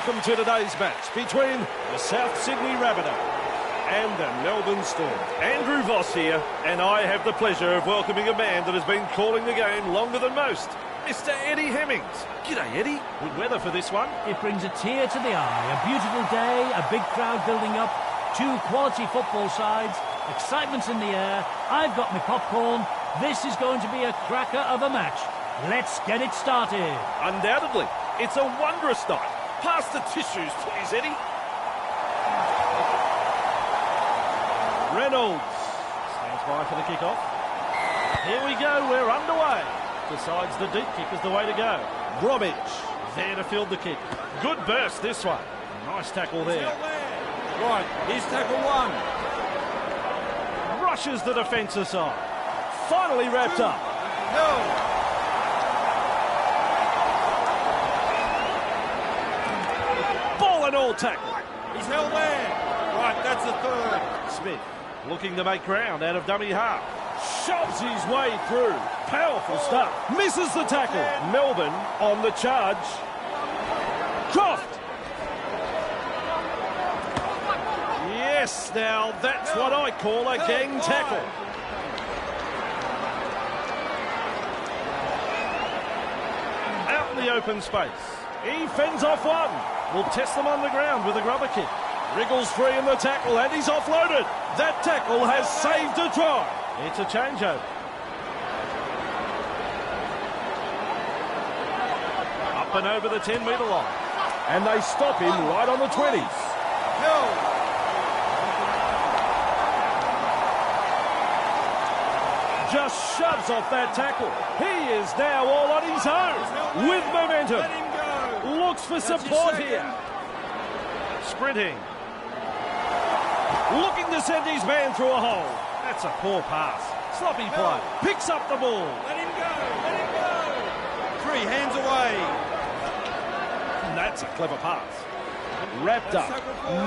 welcome to today's match between the South Sydney Rabbitohs and the Melbourne Storm. Andrew Voss here, and I have the pleasure of welcoming a man that has been calling the game longer than most, Mr. Eddie Hemmings. G'day, Eddie. Good weather for this one. It brings a tear to the eye. A beautiful day, a big crowd building up, two quality football sides, excitement's in the air. I've got my popcorn. This is going to be a cracker of a match. Let's get it started. Undoubtedly. It's a wondrous night. Pass the tissues, please, Eddie. Reynolds stands by for the kick-off. Here we go, we're underway. Decides the deep kick is the way to go. Bromwich there to field the kick. Good burst this one. Nice tackle there. Right, here's tackle one. Rushes the defence aside. Finally wrapped up. No. Ball and all tackle. He's held there. Right, that's the third. Smith looking to make ground out of dummy half. Shoves his way through. Powerful stuff. Misses the tackle. Melbourne on the charge. Croft. Yes, now that's what I call a gang tackle. Out in the open space. He fends off one. Will test them on the ground with a grubber kick. Wriggles free in the tackle and he's offloaded. That tackle has saved a try. It's a changeover. Up and over the 10-metre line. And they stop him right on the 20s. No. Just shoves off that tackle. He is now all on his own with momentum. Let him go. Looks for support here. Sprinting. Looking to send his man through a hole. That's a poor pass. Sloppy play. Picks up the ball. Let him go. Let him go. 3 hands away. And that's a clever pass. Wrapped up.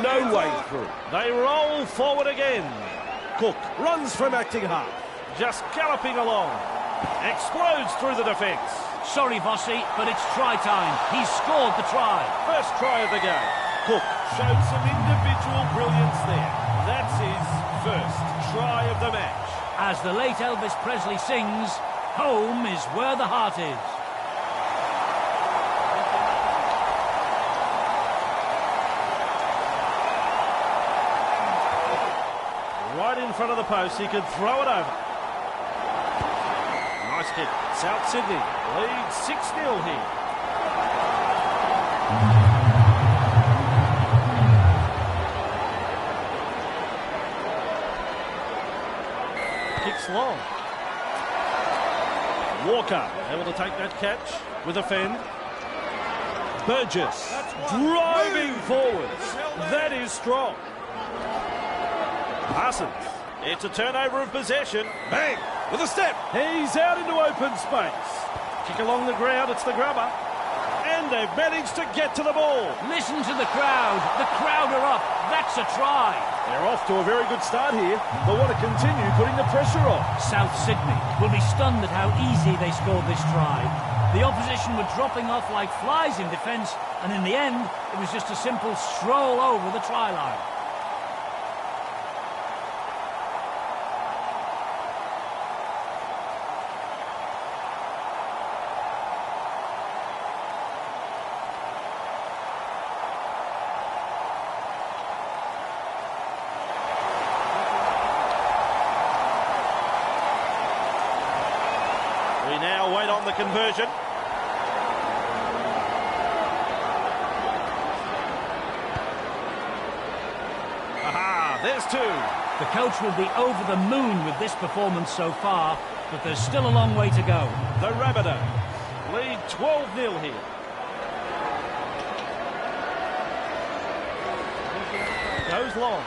No way through. They roll forward again. Cook runs from acting half. Just galloping along. Explodes through the defence. Sorry, Vossi, but it's try time. He's scored the try. First try of the game. Cook showed some individual brilliance there. That's his first try of the match. As the late Elvis Presley sings, home is where the heart is. Right in front of the post, he could throw it over. Nice kick. South Sydney leads 6-0 here. Kicks long. Walker able to take that catch with a fend. Burgess driving forwards. That is strong. Parsons. It's a turnover of possession. Bang! With a step. He's out into open space. Kick along the ground. It's the grubber. And they've managed to get to the ball. Listen to the crowd. The crowd are up. That's a try. They're off to a very good start here. They want to continue putting the pressure on. South Sydney will be stunned at how easy they scored this try. The opposition were dropping off like flies in defence, and in the end, it was just a simple stroll over the try line. We now wait on the conversion. Aha, there's 2. The coach will be over the moon with this performance so far, but there's still a long way to go. The Rabbitohs lead 12-0 here. Goes long.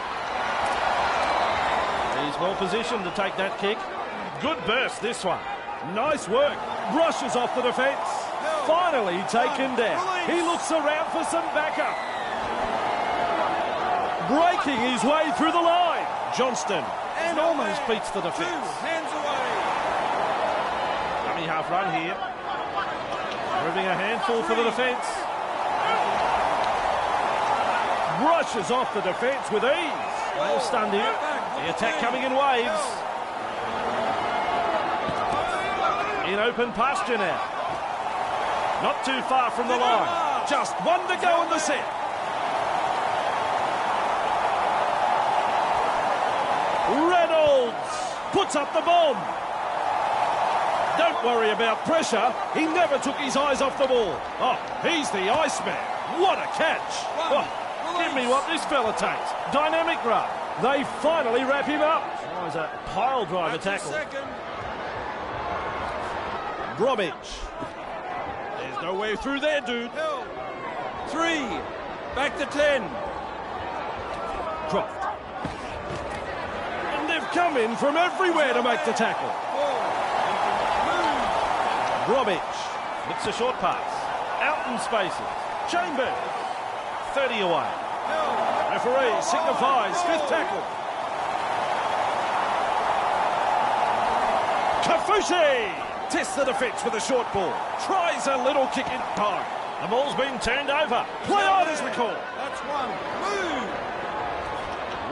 He's well positioned to take that kick. Good burst, this one. Nice work. Brushes off the defence. Finally taken down. He looks around for some backup. Breaking his way through the line. Johnston. And almost beats the defence. 2 hands away. Dummy half run here. Proving a handful for the defence. brushes off the defence with ease. They'll stun here. The attack coming in waves. In open pasture now. Not too far from the line. Just one to go in the set. Reynolds puts up the bomb. Don't worry about pressure. He never took his eyes off the ball. Oh, he's the Iceman. What a catch. Oh, give me what this fella takes. Dynamic run. They finally wrap him up. Tries a pile driver tackle. Bromwich. There's no way through there, dude. 3. Back to 10. Croft. And they've come in from everywhere to make the tackle. Bromwich. It's a short pass. Out in spaces. Chambers. 30 away. Referee signifies 5th tackle. Kafushi tests the defence with a short ball. Tries a little kick in time. The ball's been turned over. Play on is the call. That's 1. Move.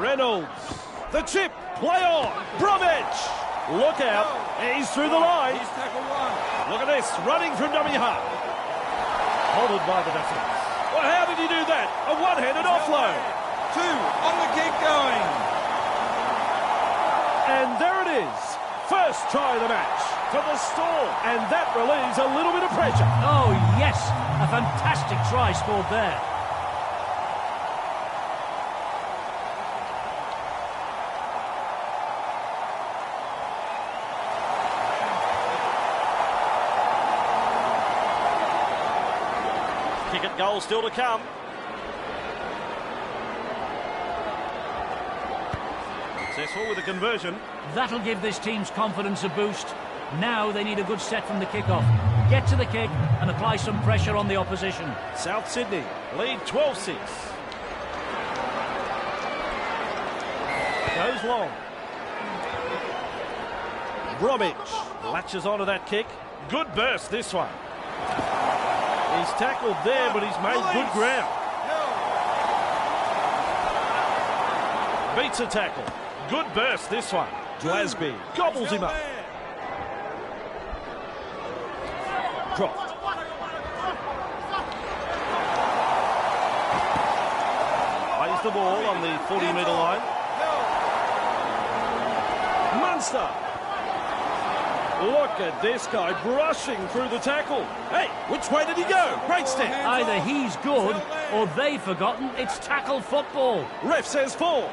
Reynolds. The chip. Play on. Bromwich. Look out. He's through the line. He's tackle 1. Look at this. Running from dummy half. Holded by the defence. Well, how did he do that? A one-handed offload. 2. On the kick going. And there it is. First try of the match for the Storm. And that relieves a little bit of pressure. Oh, yes. A fantastic try scored there. Kick at goal still to come. Successful with a conversion. That'll give this team's confidence a boost. Now they need a good set from the kick-off. Get to the kick and apply some pressure on the opposition. South Sydney lead 12-6. Goes long. Bromwich latches onto that kick. Good burst this one. He's tackled there, but he's made good ground. Beats a tackle. Good burst this one. Glasby gobbles him up. Croft. Plays the ball on the 40-metre line. Munster. Look at this guy brushing through the tackle. Hey, which way did he go? Great step. Either he's good or they've forgotten it's tackle football. Ref says 4.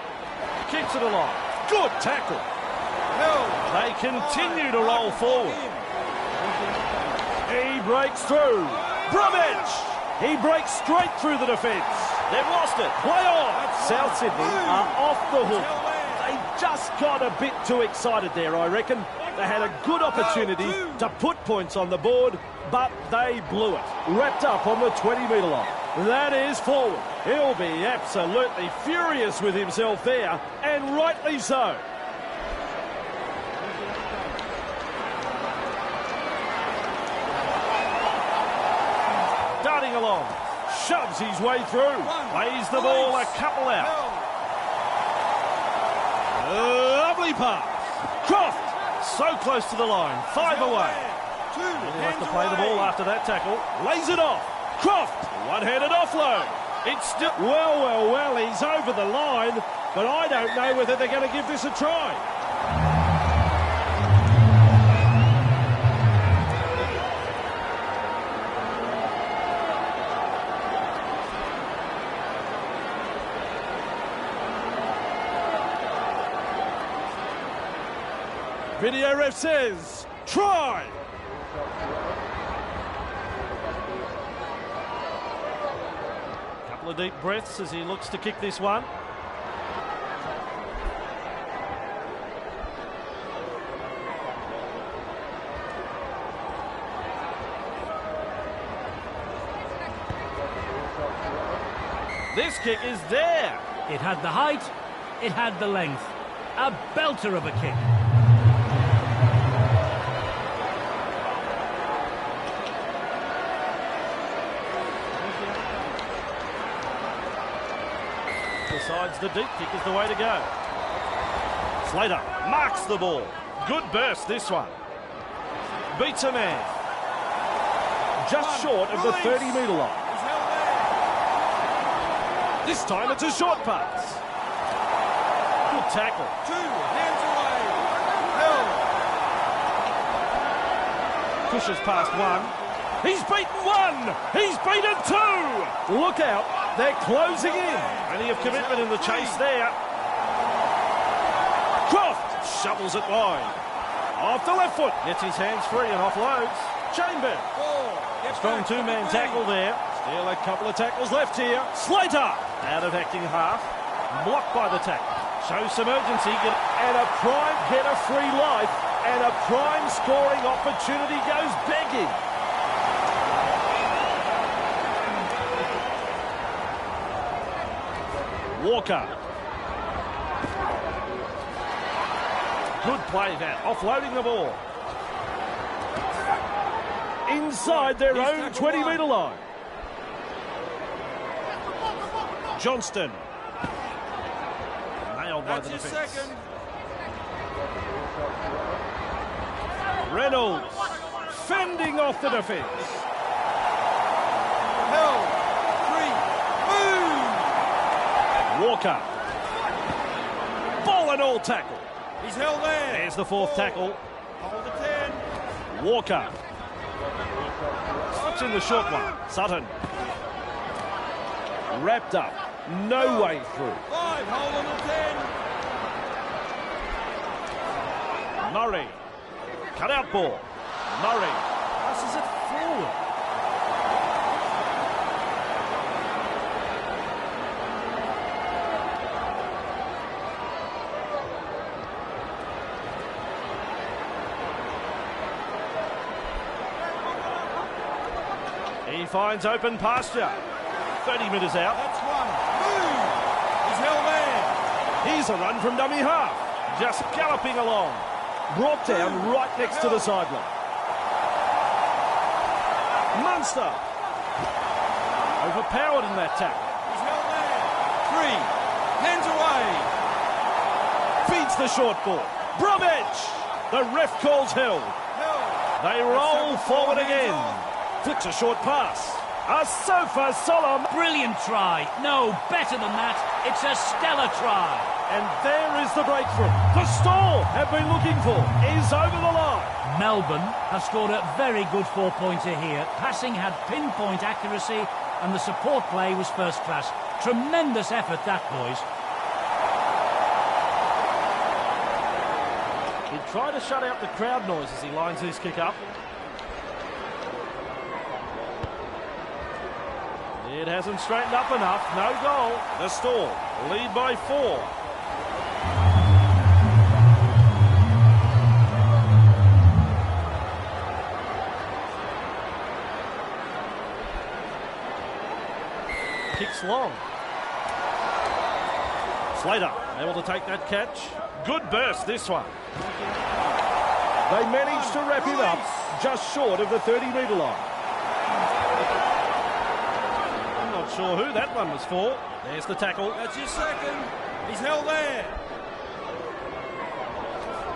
Keeps it alive. Good tackle. They continue to roll forward. He breaks through. Bromwich. He breaks straight through the defence. They've lost it. Play on. South Sydney are off the hook. They just got a bit too excited there, I reckon. They had a good opportunity to put points on the board, but they blew it. Wrapped up on the 20-metre line. That is forward. He'll be absolutely furious with himself there, and rightly so. Darting along. Shoves his way through. Plays the ball a couple out. Lovely pass. Croft. So close to the line. 5 away. He has to play the ball after that tackle. Lays it off. Croft. One-handed offload. It's still... Well, he's over the line, but I don't know whether they're going to give this a try. Video ref says, try! Couple of deep breaths as he looks to kick this one. This kick is there. It had the height, it had the length. A belter of a kick. Decides the deep kick is the way to go. Slater marks the ball. Good burst, this one. Beats a man. Just short of the 30-metre line. This time it's a short pass. Good tackle. 2 hands away. Held. Pushes past one. He's beaten one. He's beaten two. Look out. They're closing in. Plenty of commitment in the chase there. Croft shovels it wide. Off the left foot. Gets his hands free and offloads. Chambers. Strong two-man tackle there. Still a couple of tackles left here. Slater out of acting half. Blocked by the tackle. Shows some urgency. And a prime get a free life. And a prime scoring opportunity goes begging. Walker. Good play that. Offloading the ball. Inside their own 20-metre line. Johnston. Nailed by the defence. Reynolds. Fending off the defence. Held. 3. Move. Walker. Ball and all tackle. He's held there. There's the fourth tackle. Hold the 10. Walker. Slips in the short one. Sutton. Wrapped up. No way through. 5. Hold on the 10. Murray. Cut out ball. Murray passes it forward. He finds open pasture. 30 metres out. That's 1. Move. He's held there. Here's a run from dummy half. Just galloping along. Brought down right next to the sideline. Munster. Overpowered in that tackle. He's held there. 3. Hands away. Feeds the short ball. Bromwich. The ref calls held. Held. They roll forward again. Flicks a short pass. A sofa solemn. Brilliant try. No, better than that. It's a stellar try. And there is the breakthrough. The stall have been looking for is over the line. Melbourne have scored a very good four-pointer here. Passing had pinpoint accuracy and the support play was first class. Tremendous effort, that, boys. He'd try to shut out the crowd noise as he lines his kick up. It hasn't straightened up enough. No goal. The stall lead by 4. Kicks long. Slater able to take that catch. Good burst, this one. They managed to wrap him up just short of the 30-metre line. I'm not sure who that one was for. There's the tackle. That's your second. He's held there.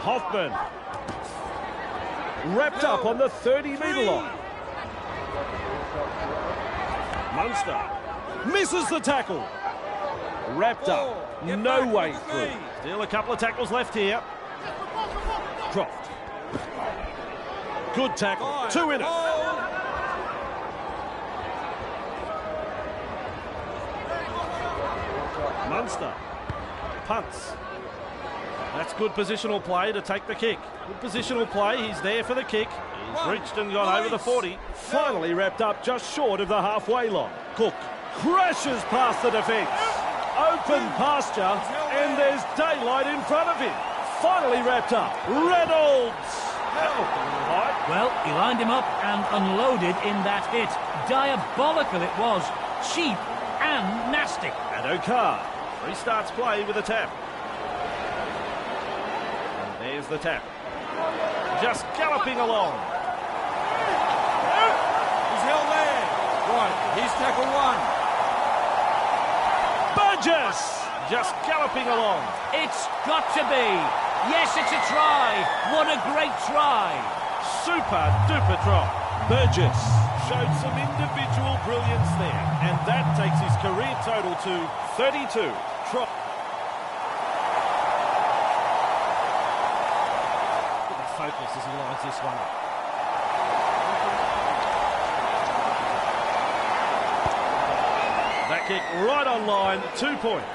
Hoffman. Wrapped up on the 30-metre line. Munster. Misses the tackle. Wrapped up. No way through. Still a couple of tackles left here. Croft. Good tackle. 2 in it. Munster. Punts. That's good positional play to take the kick. Good positional play. He's there for the kick. He's reached and gone over the 40. Finally wrapped up just short of the halfway line. Cook crashes past the defence. Open pasture, and there's daylight in front of him. Finally wrapped up. Reynolds. Well, he lined him up and unloaded in that hit. Diabolical it was. Cheap and nasty. And O'Carr restarts play with a tap. And there's the tap. Just galloping along. He's held there. Right, here's tackle 1. Burgess just galloping along. It's got to be. Yes, it's a try. What a great try. Super duper try. Burgess showed some individual brilliance there, and that takes his career total to 32. Try. Look at the focus as he lines this one up. That kick right on line, 2 points.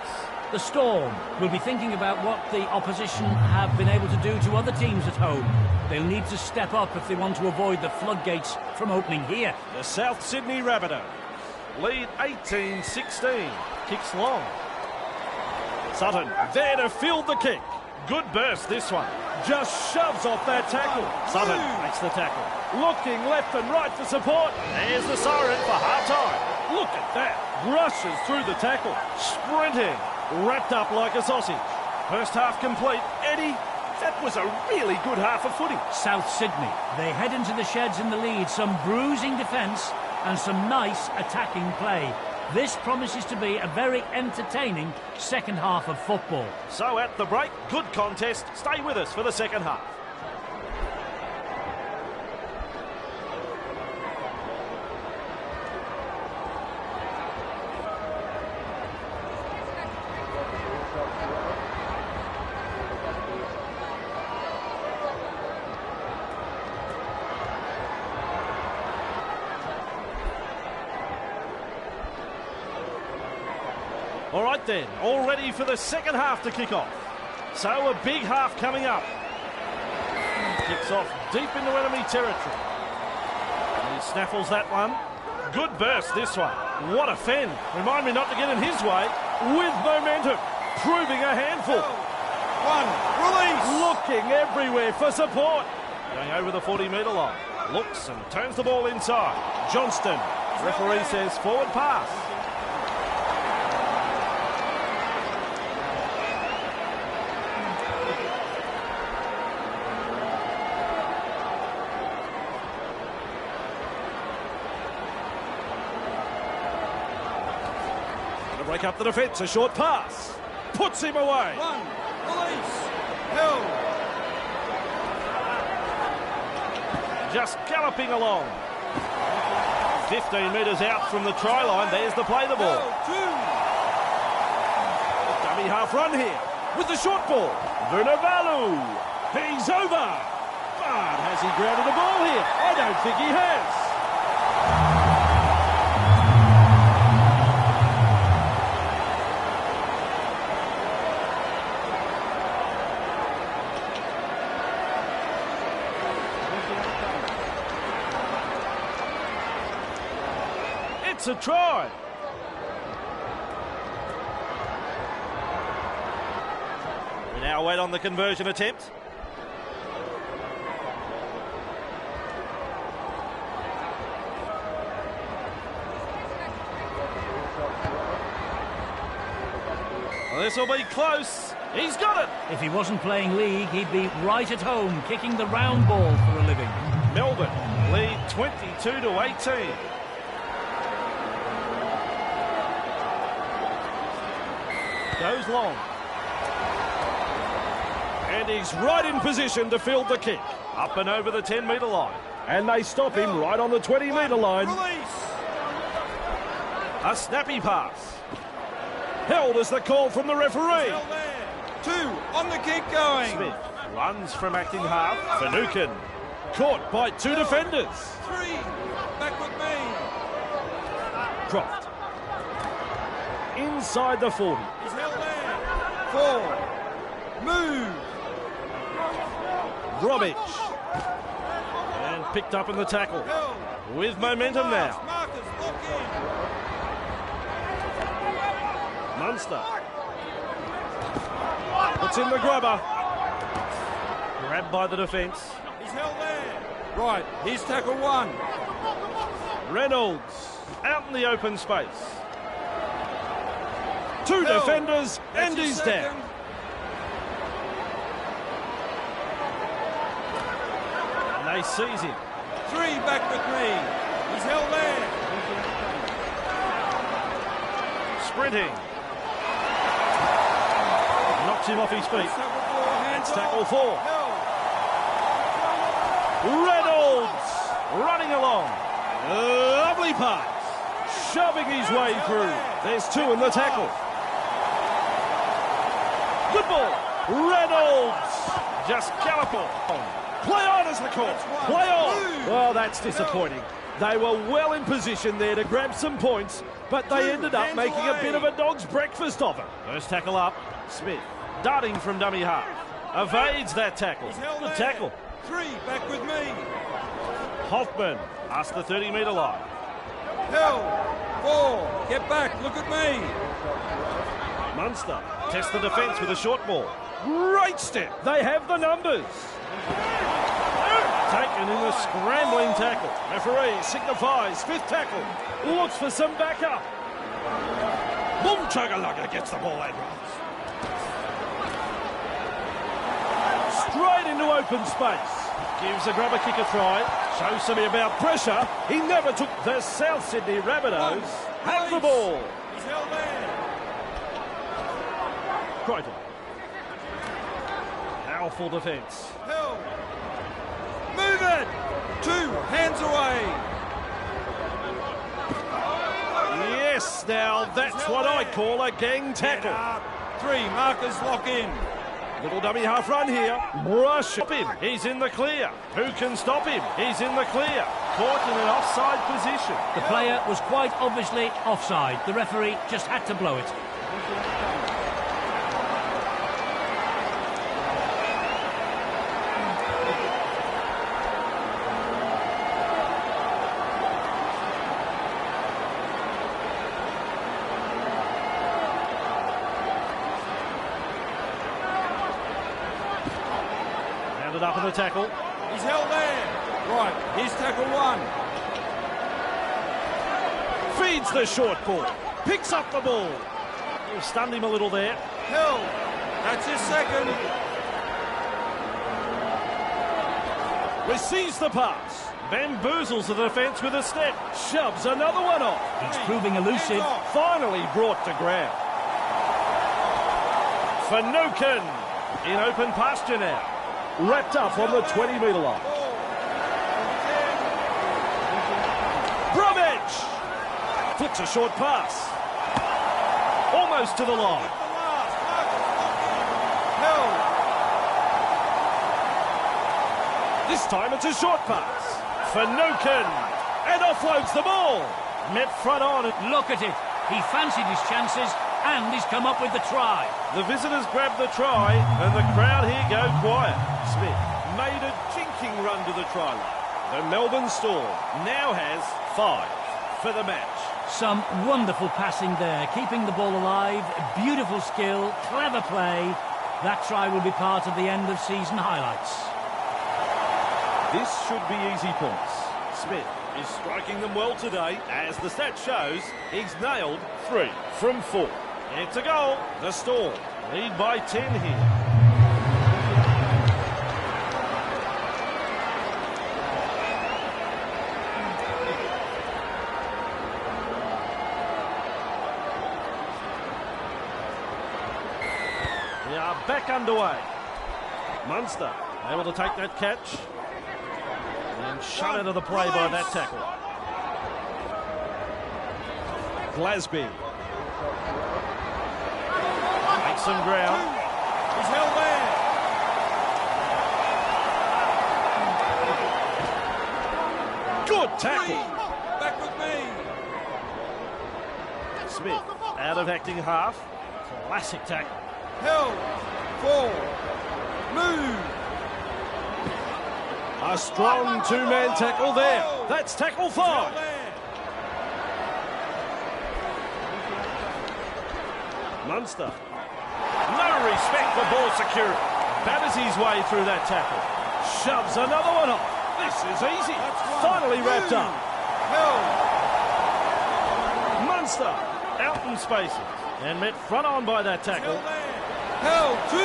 The Storm will be thinking about what the opposition have been able to do to other teams at home. They'll need to step up if they want to avoid the floodgates from opening here. The South Sydney Rabbitohs lead 18-16. Kicks long. Sutton there to field the kick. Good burst this one. Just shoves off that tackle. Sutton makes the tackle. Looking left and right for support. There's the siren for half-time. Look at that. Rushes through the tackle. Sprinting. Wrapped up like a sausage. First half complete. Eddie, that was a really good half of footy. South Sydney, they head into the sheds in the lead. Some bruising defence and some nice attacking play. This promises to be a very entertaining second half of football. So at the break, good contest. Stay with us for the second half. All right then, all ready for the second half to kick off. So a big half coming up. Kicks off deep into enemy territory. He snaffles that one. Good burst this one. What a fend. Remind me not to get in his way. With momentum. Proving a handful. One, release. Looking everywhere for support. Going over the 40-metre line. Looks and turns the ball inside. Johnston. Referee says forward pass. Break up the defence, a short pass. Puts him away. One, release. Held. Just galloping along. 15 metres out from the try line. There's the play the ball. Two. Dummy half run here with the short ball. Vunivalu. He's over. But has he grounded the ball here? I don't think he has. It's a try. We now wait on the conversion attempt. Well, this will be close. He's got it. If he wasn't playing league, he'd be right at home, kicking the round ball for a living. Melbourne lead 22-18. Goes long. And he's right in position to field the kick. Up and over the 10-metre line. And they stop him right on the 20-metre line. Release. A snappy pass. Held as the call from the referee. Held there. Two, on the kick going. Smith runs from acting half. Finucane caught by two defenders. Three, back with me. Croft. Inside the 40. He's held there. Four, move. Bromwich. And picked up in the tackle. Held. With momentum now. Marcus, lock in. Munster. Puts in the grubber. Grabbed by the defence. He's held there. Right, here's tackle one. Reynolds out in the open space. Two Held. defenders That's and his he's second. down. And they seize him. Three, back with me. He's held there. Sprinting. knocks him off his feet. Hands It's tackle off. 4. Held. Reynolds running along. Lovely pass. Shoving his way through. There's 2 in the tackle. Good ball. Reynolds just galloping. Play on as the call. Play on. Well, that's disappointing. They were well in position there to grab some points, but they ended up making a bit of a dog's breakfast of it. First tackle up. Smith darting from dummy half. Evades that tackle. Good tackle. 3, back with me. Hoffman past the 30-metre line. Held. 4, get back, look at me. Munster tests the defence with a short ball. Great step. They have the numbers. Taken in a scrambling tackle. Referee signifies 5th tackle. Looks for some backup. Boom Chuggalugga gets the ball and runs. Straight into open space. Gives a grubber kick a try. Shows something about pressure. He never took the South Sydney Rabbitohs. Have the ball. He's held there. Crichton. Powerful defence. Held. Move it. 2, hands away. Yes, now that's what I call a gang tackle. 3, markers lock in. Little dummy half run here. Rush. Stop him. He's in the clear. Who can stop him? He's in the clear. Caught in an offside position. The player was quite obviously offside. The referee just had to blow it. Up in the tackle. He's held there. Right, here's tackle 1. Feeds the short ball. Picks up the ball. Stunned him a little there. Held. That's his 2nd. Receives the pass. Bamboozles the defence with a step. Shoves another one off. He's proving elusive. Finally brought to ground. Finucane in open pasture now. Wrapped up on the 20-metre line. Bromwich flicks a short pass. Almost to the line. Held. This time it's a short pass. Finucane and offloads the ball. Met front on. Look at it. He fancied his chances and he's come up with the try. The visitors grab the try and the crowd here go quiet. Smith made a jinking run to the try line. The Melbourne Storm now has 5 for the match. Some wonderful passing there, keeping the ball alive, beautiful skill, clever play. That try will be part of the end of season highlights. This should be easy points. Smith is striking them well today. As the stat shows, he's nailed 3 from 4. It's a goal. The Storm lead by 10 here. We are back underway. Munster able to take that catch and shut out of the play by that tackle. Glasby makes some ground. He's held there. Good tackle. Back with me. Smith out of acting half. Classic tackle. Held. 4. Move. A strong two-man tackle there. That's tackle 5. Munster. No respect for ball security. Batters his way through that tackle. Shoves another one off. This is easy. Finally wrapped up. Held. Munster out in spaces and met front on by that tackle. Held. 2.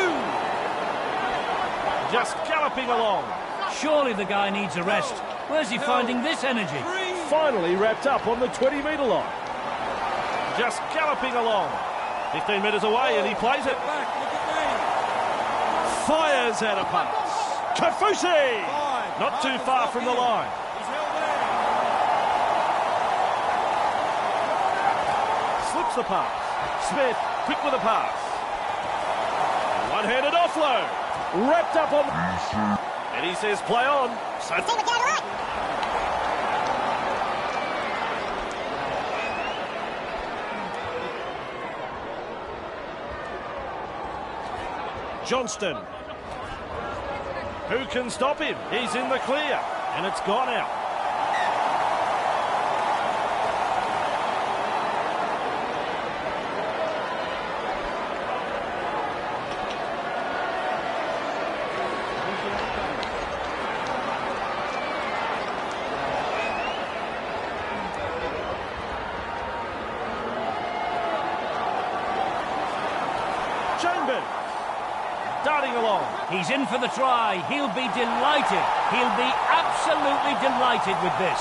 Just galloping along. Surely the guy needs a rest. Where's he finding this energy? 3. Finally wrapped up on the 20-metre line. Just galloping along. 15 metres away and he plays it. Back, look at me. Fires out a pass. Kafusi! Not too far from the line. He's held there. Slips the pass. Smith, quick with a pass. One-handed offload. Wrapped up on... And he says, play on. So... Johnston. Who can stop him? He's in the clear. And it's gone out. Chambers. Darting along. He's in for the try. He'll be delighted. He'll be absolutely delighted with this.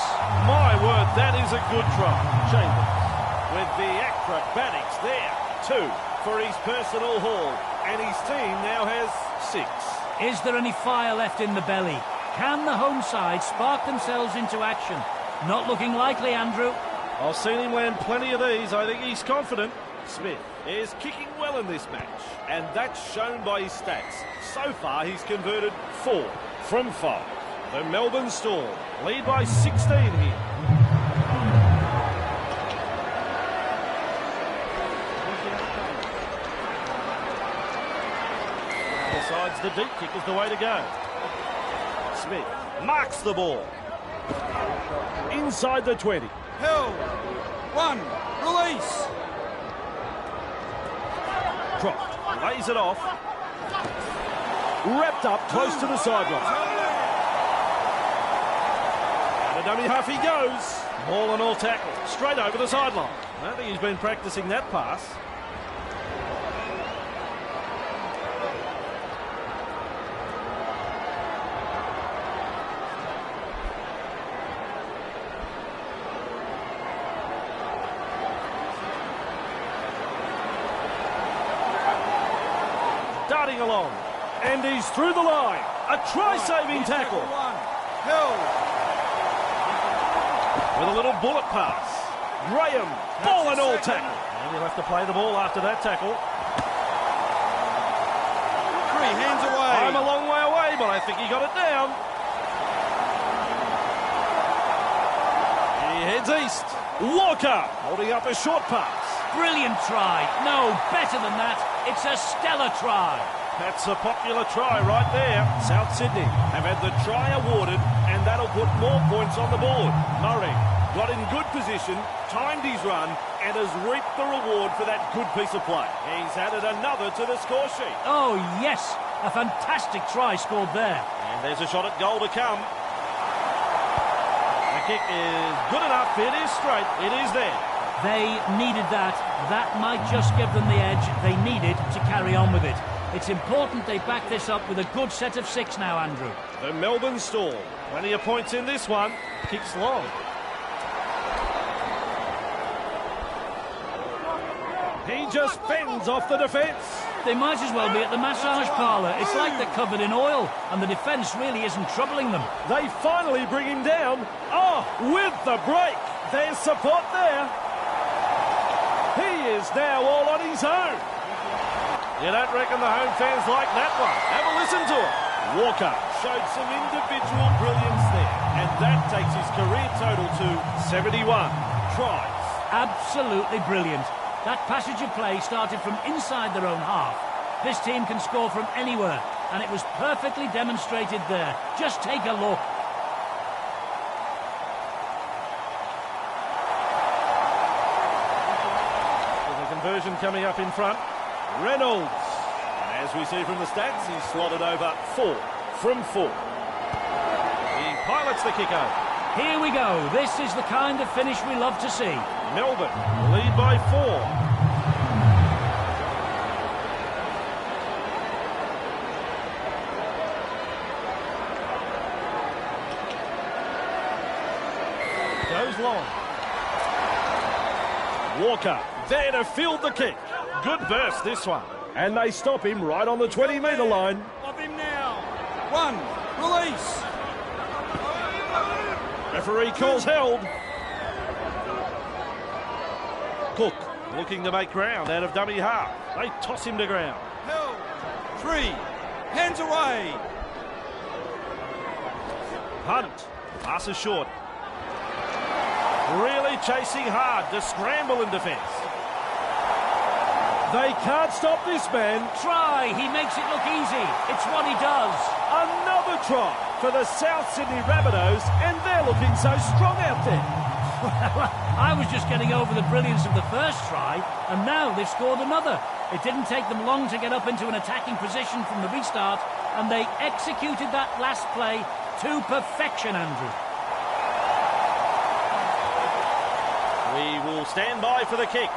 My word, that is a good try. Chambers with the acrobatics there. 2 for his personal haul. And his team now has 6. Is there any fire left in the belly? Can the home side spark themselves into action? Not looking likely, Andrew. I've seen him land plenty of these. I think he's confident. Smith is kicking well in this match, and that's shown by his stats. So far, he's converted 4 from 5. The Melbourne Storm lead by 16 here. Decides the deep kick is the way to go. Smith marks the ball. Inside the 20. Held. 1. Release. Croft lays it off. Wrapped up close to the sideline. And a dummy half he goes. Ball and all tackle. Straight over the sideline. I don't think he's been practicing that pass. Darting along, and he's through the line. A try-saving tackle. Held. With a little bullet pass. Graham, ball and all tackle. And he'll have to play the ball after that tackle. 3 hands away. I'm a long way away, but I think he got it down. He heads east. Walker holding up a short pass. Brilliant try. No, better than that. It's a stellar try. That's a popular try right there. South Sydney have had the try awarded, and that'll put more points on the board. Murray got in good position, timed his run, and has reaped the reward for that good piece of play. He's added another to the score sheet. Oh, yes. A fantastic try scored there. And there's a shot at goal to come. The kick is good enough. It is straight. It is there. They needed that. That might just give them the edge they needed to carry on with it. It's important they back this up with a good set of 6 now, Andrew. The Melbourne Storm. Plenty of points in this one. Kicks long. He just fends off the defence. They might as well be at the massage parlour. It's like they're covered in oil, and the defence really isn't troubling them. They finally bring him down. Oh, with the break. There's support there. He is now all on his own. You don't reckon the home fans like that one? Have a listen to it. Walker showed some individual brilliance there, and that takes his career total to 71 tries. Absolutely brilliant. That passage of play started from inside their own half. This team can score from anywhere, and it was perfectly demonstrated there. Just take a look. Conversion coming up in front. Reynolds. And as we see from the stats, he's slotted over 4 from 4. He pilots the kick over. Here we go. This is the kind of finish we love to see. Melbourne lead by 4. Goes long. Walker there to field the kick. Good burst this one. And they stop him right on the 20-metre line. 1. Release. Referee calls held. Cook looking to make ground out of dummy half. They toss him to ground. Held. 3. Hands away. Hunt passes short. Really chasing hard to scramble in defence. They can't stop this man. Try, he makes it look easy. It's what he does. Another try for the South Sydney Rabbitohs, and they're looking so strong out there. I was just getting over the brilliance of the first try, and now they've scored another. It didn't take them long to get up into an attacking position from the restart, and they executed that last play to perfection, Andrew. We will stand by for the kick.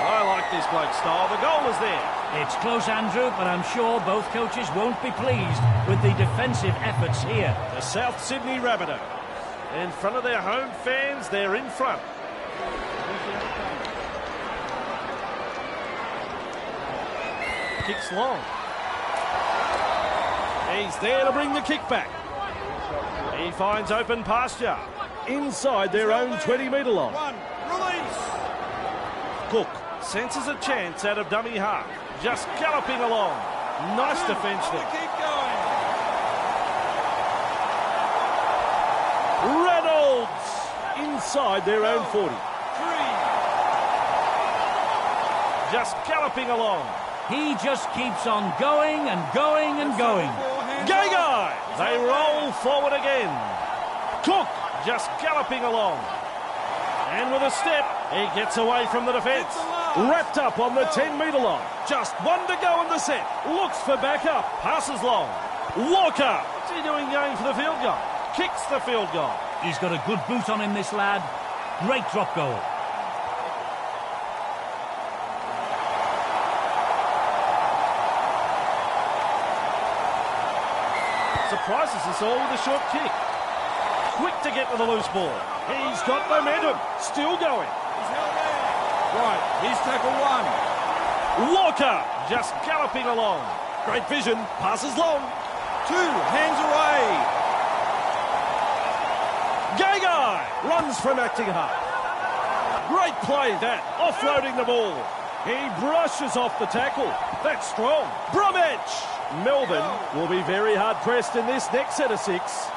I like this bloke's style. The goal is there. It's close, Andrew, but I'm sure both coaches won't be pleased with the defensive efforts here. The South Sydney Rabbitohs. In front of their home fans, they're in front. Kicks long. He's there to bring the kick back. He finds open pasture inside their own 20-metre line. 1. Release. Cook senses a chance out of dummy half. Just galloping along. Nice defence there. Keep going. Reynolds inside their own 40. 3. Just galloping along. He just keeps on going and going and going. Gagai! They roll forward again. Cook just galloping along. And with a step, he gets away from the defence. Wrapped up on the 10-metre line. Just one to go in the set. Looks for backup. Passes long. Walker. What's he doing going for the field goal? Kicks the field goal. He's got a good boot on him, this lad. Great drop goal. Surprises us all with a short kick. Quick to get to the loose ball. He's got momentum. Still going. Right, here's tackle 1. Walker just galloping along. Great vision. Passes long. 2. Hands away. Gagai runs from acting hard. Great play that. Offloading the ball. He brushes off the tackle. That's strong. Bromwich. Melbourne will be very hard pressed in this next set of 6.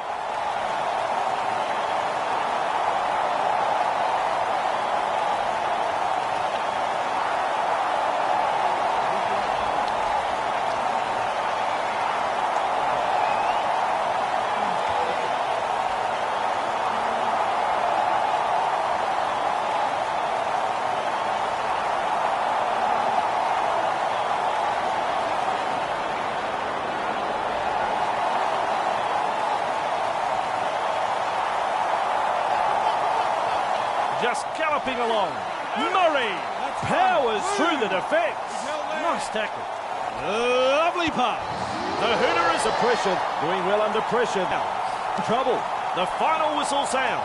Just galloping along. Murray powers through the defence. Nice tackle. Lovely pass. The hooter is a pressure. Doing well under pressure. Now, trouble. The final whistle sounds.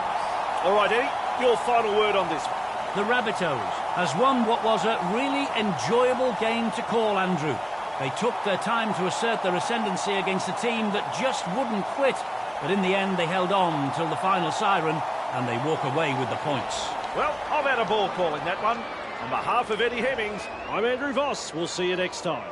All right, Eddie, your final word on this. The Rabbitohs has won what was a really enjoyable game to call, Andrew. They took their time to assert their ascendancy against a team that just wouldn't quit. But in the end, they held on until the final siren, and they walk away with the points. Well, I've had a ball calling that one. On behalf of Eddie Hemmings, I'm Andrew Voss. We'll see you next time.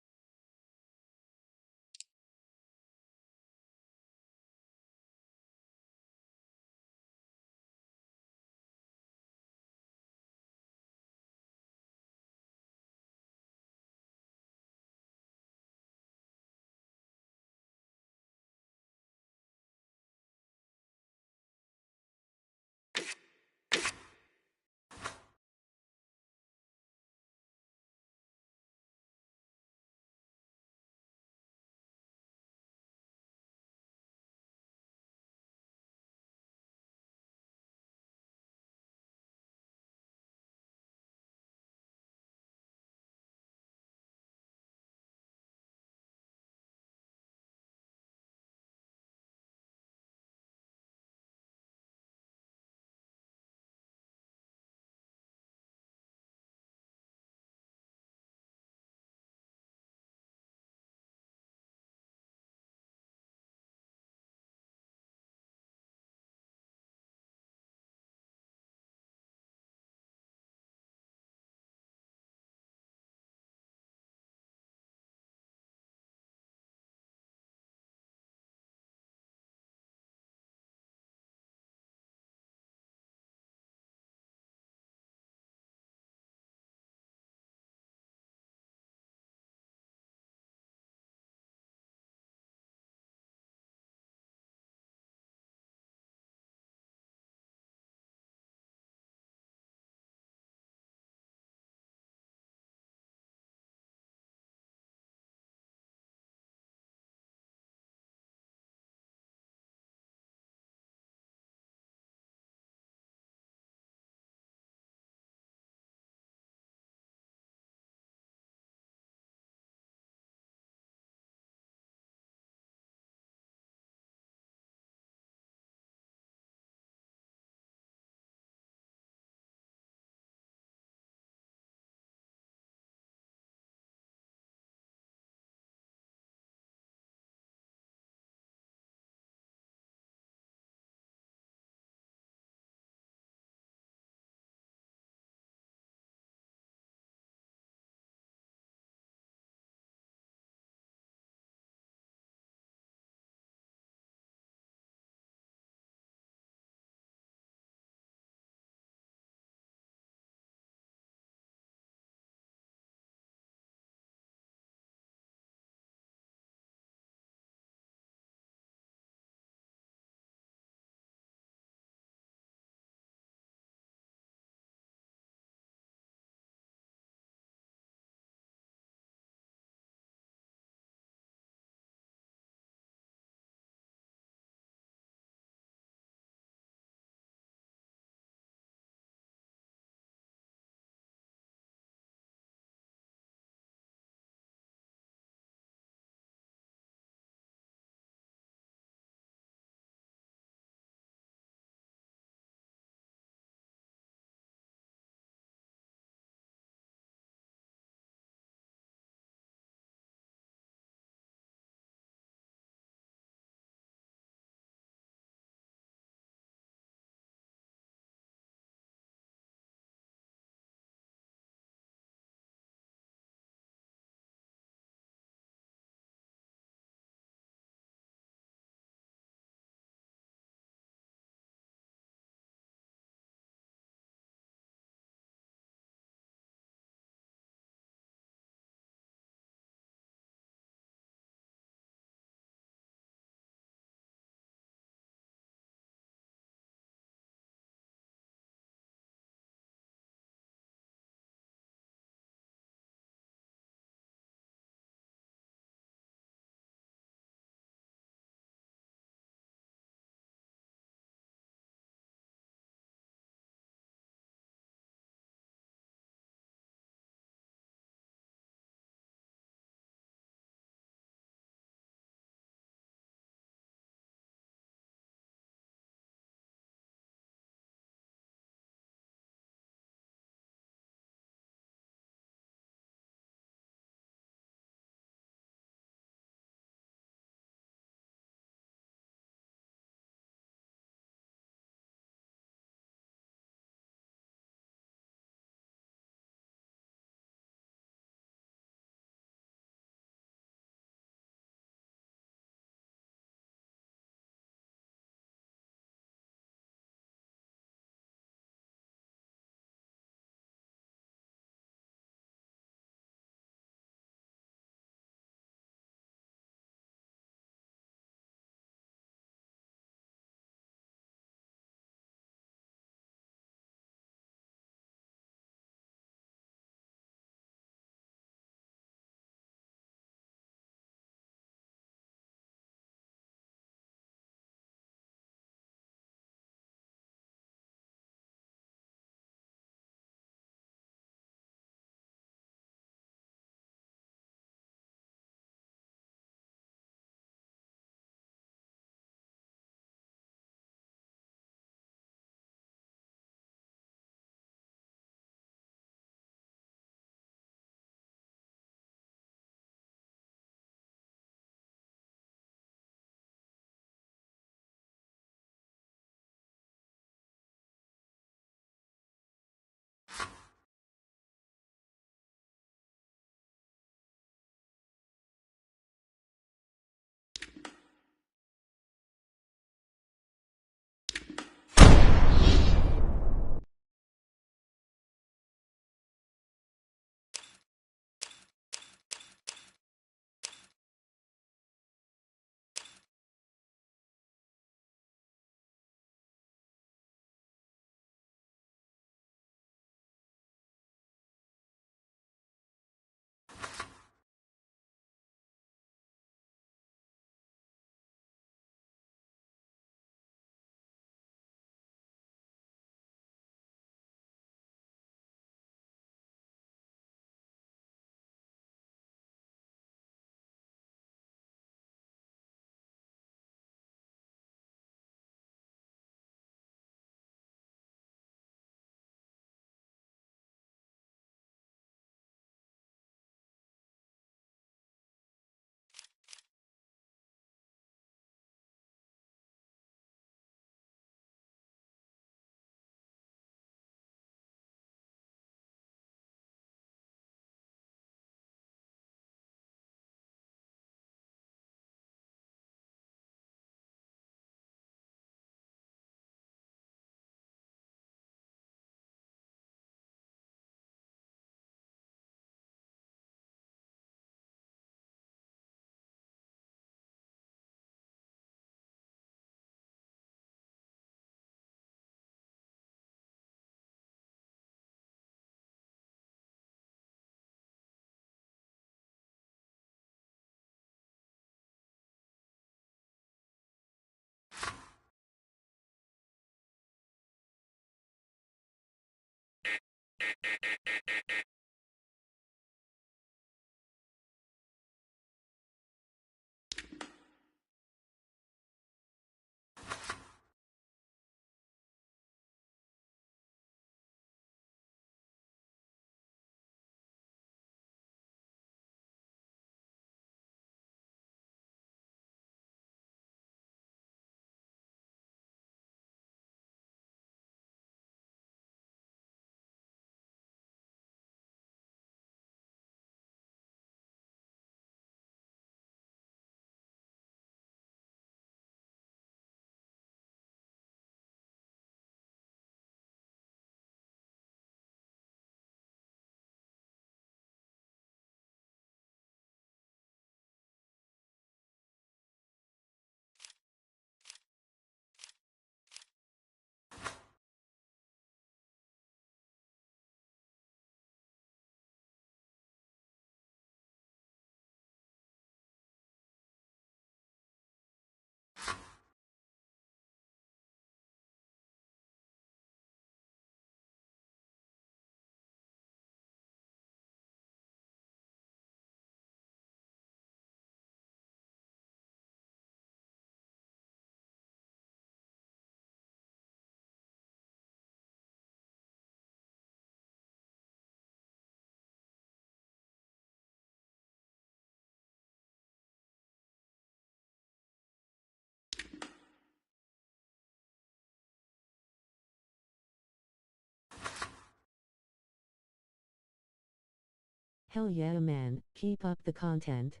Hell yeah man, keep up the content.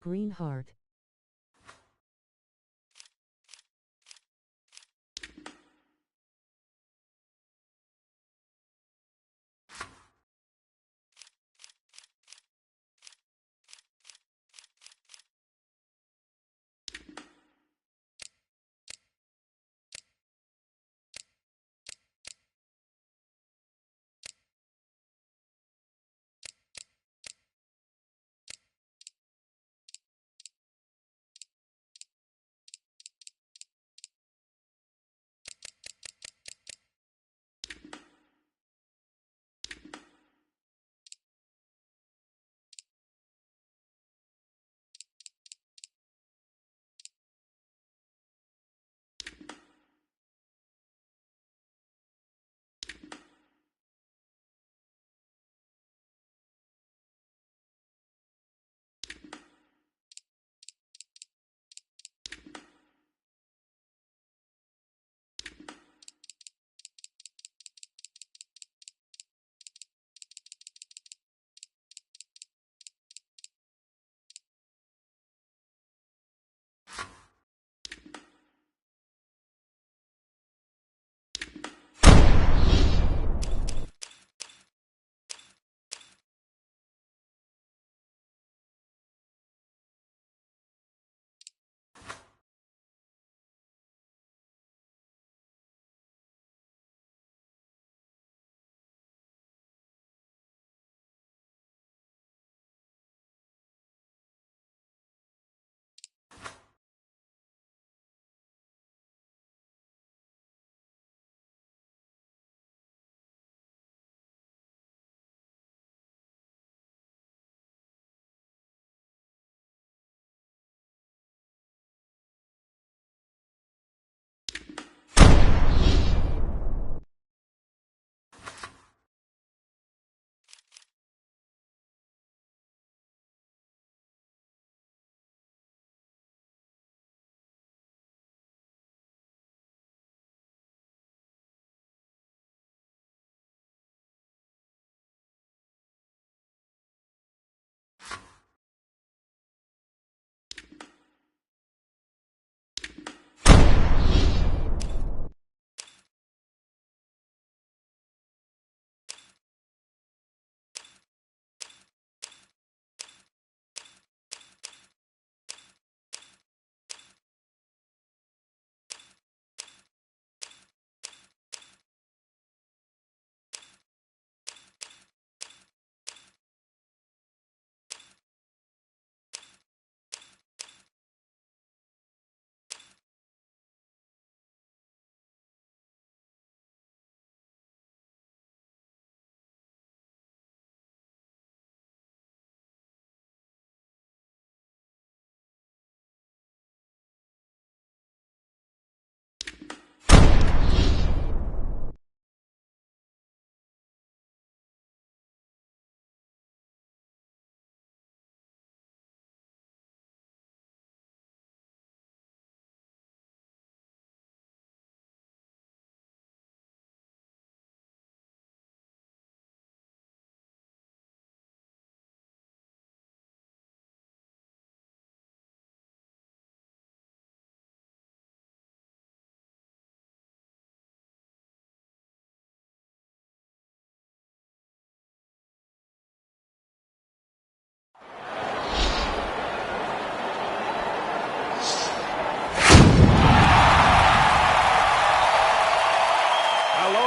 Green heart.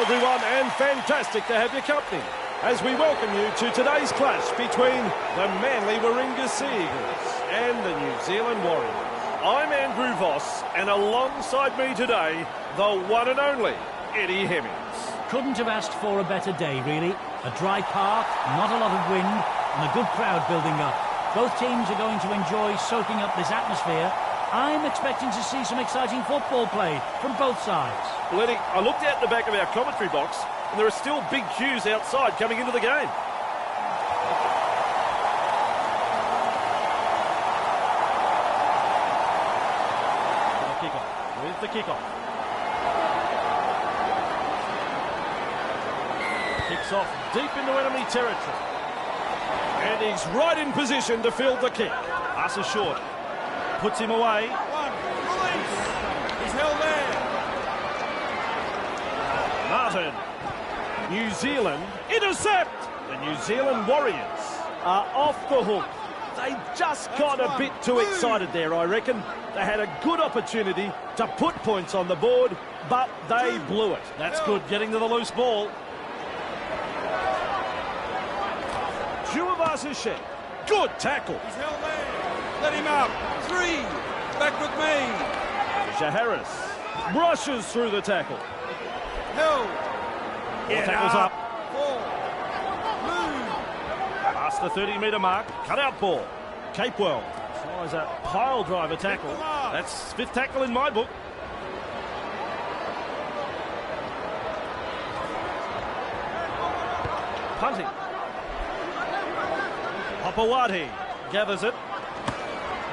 everyone, and fantastic to have your company as we welcome you to today's clash between the Manly Warringah Sea Eagles and the New Zealand Warriors. I'm Andrew Voss, and alongside me today, the one and only Eddie Hemmings. Couldn't have asked for a better day, really. A dry park, not a lot of wind, and a good crowd building up. Both teams are going to enjoy soaking up this atmosphere. I'm expecting to see some exciting football played from both sides. Well, Eddie, I looked out the back of our commentary box, and there are still big queues outside coming into the game. With the kickoff. Kicks off deep into enemy territory. And he's right in position to field the kick. Passes short. Puts him away. Release. He's held there. Martin. New Zealand intercept. The New Zealand Warriors are off the hook. They just got a bit too excited there, I reckon. They had a good opportunity to put points on the board, but they blew it. That's good, getting to the loose ball. Juavasashe. Good tackle. He's held there. Let him up. 3. Back with me. Harris brushes through the tackle. Held. More tackles up. 4. Move. Past the 30-metre mark. Cut out ball. Capewell tries a pile driver tackle. That's 5th tackle in my book. Punting. Papawati gathers it.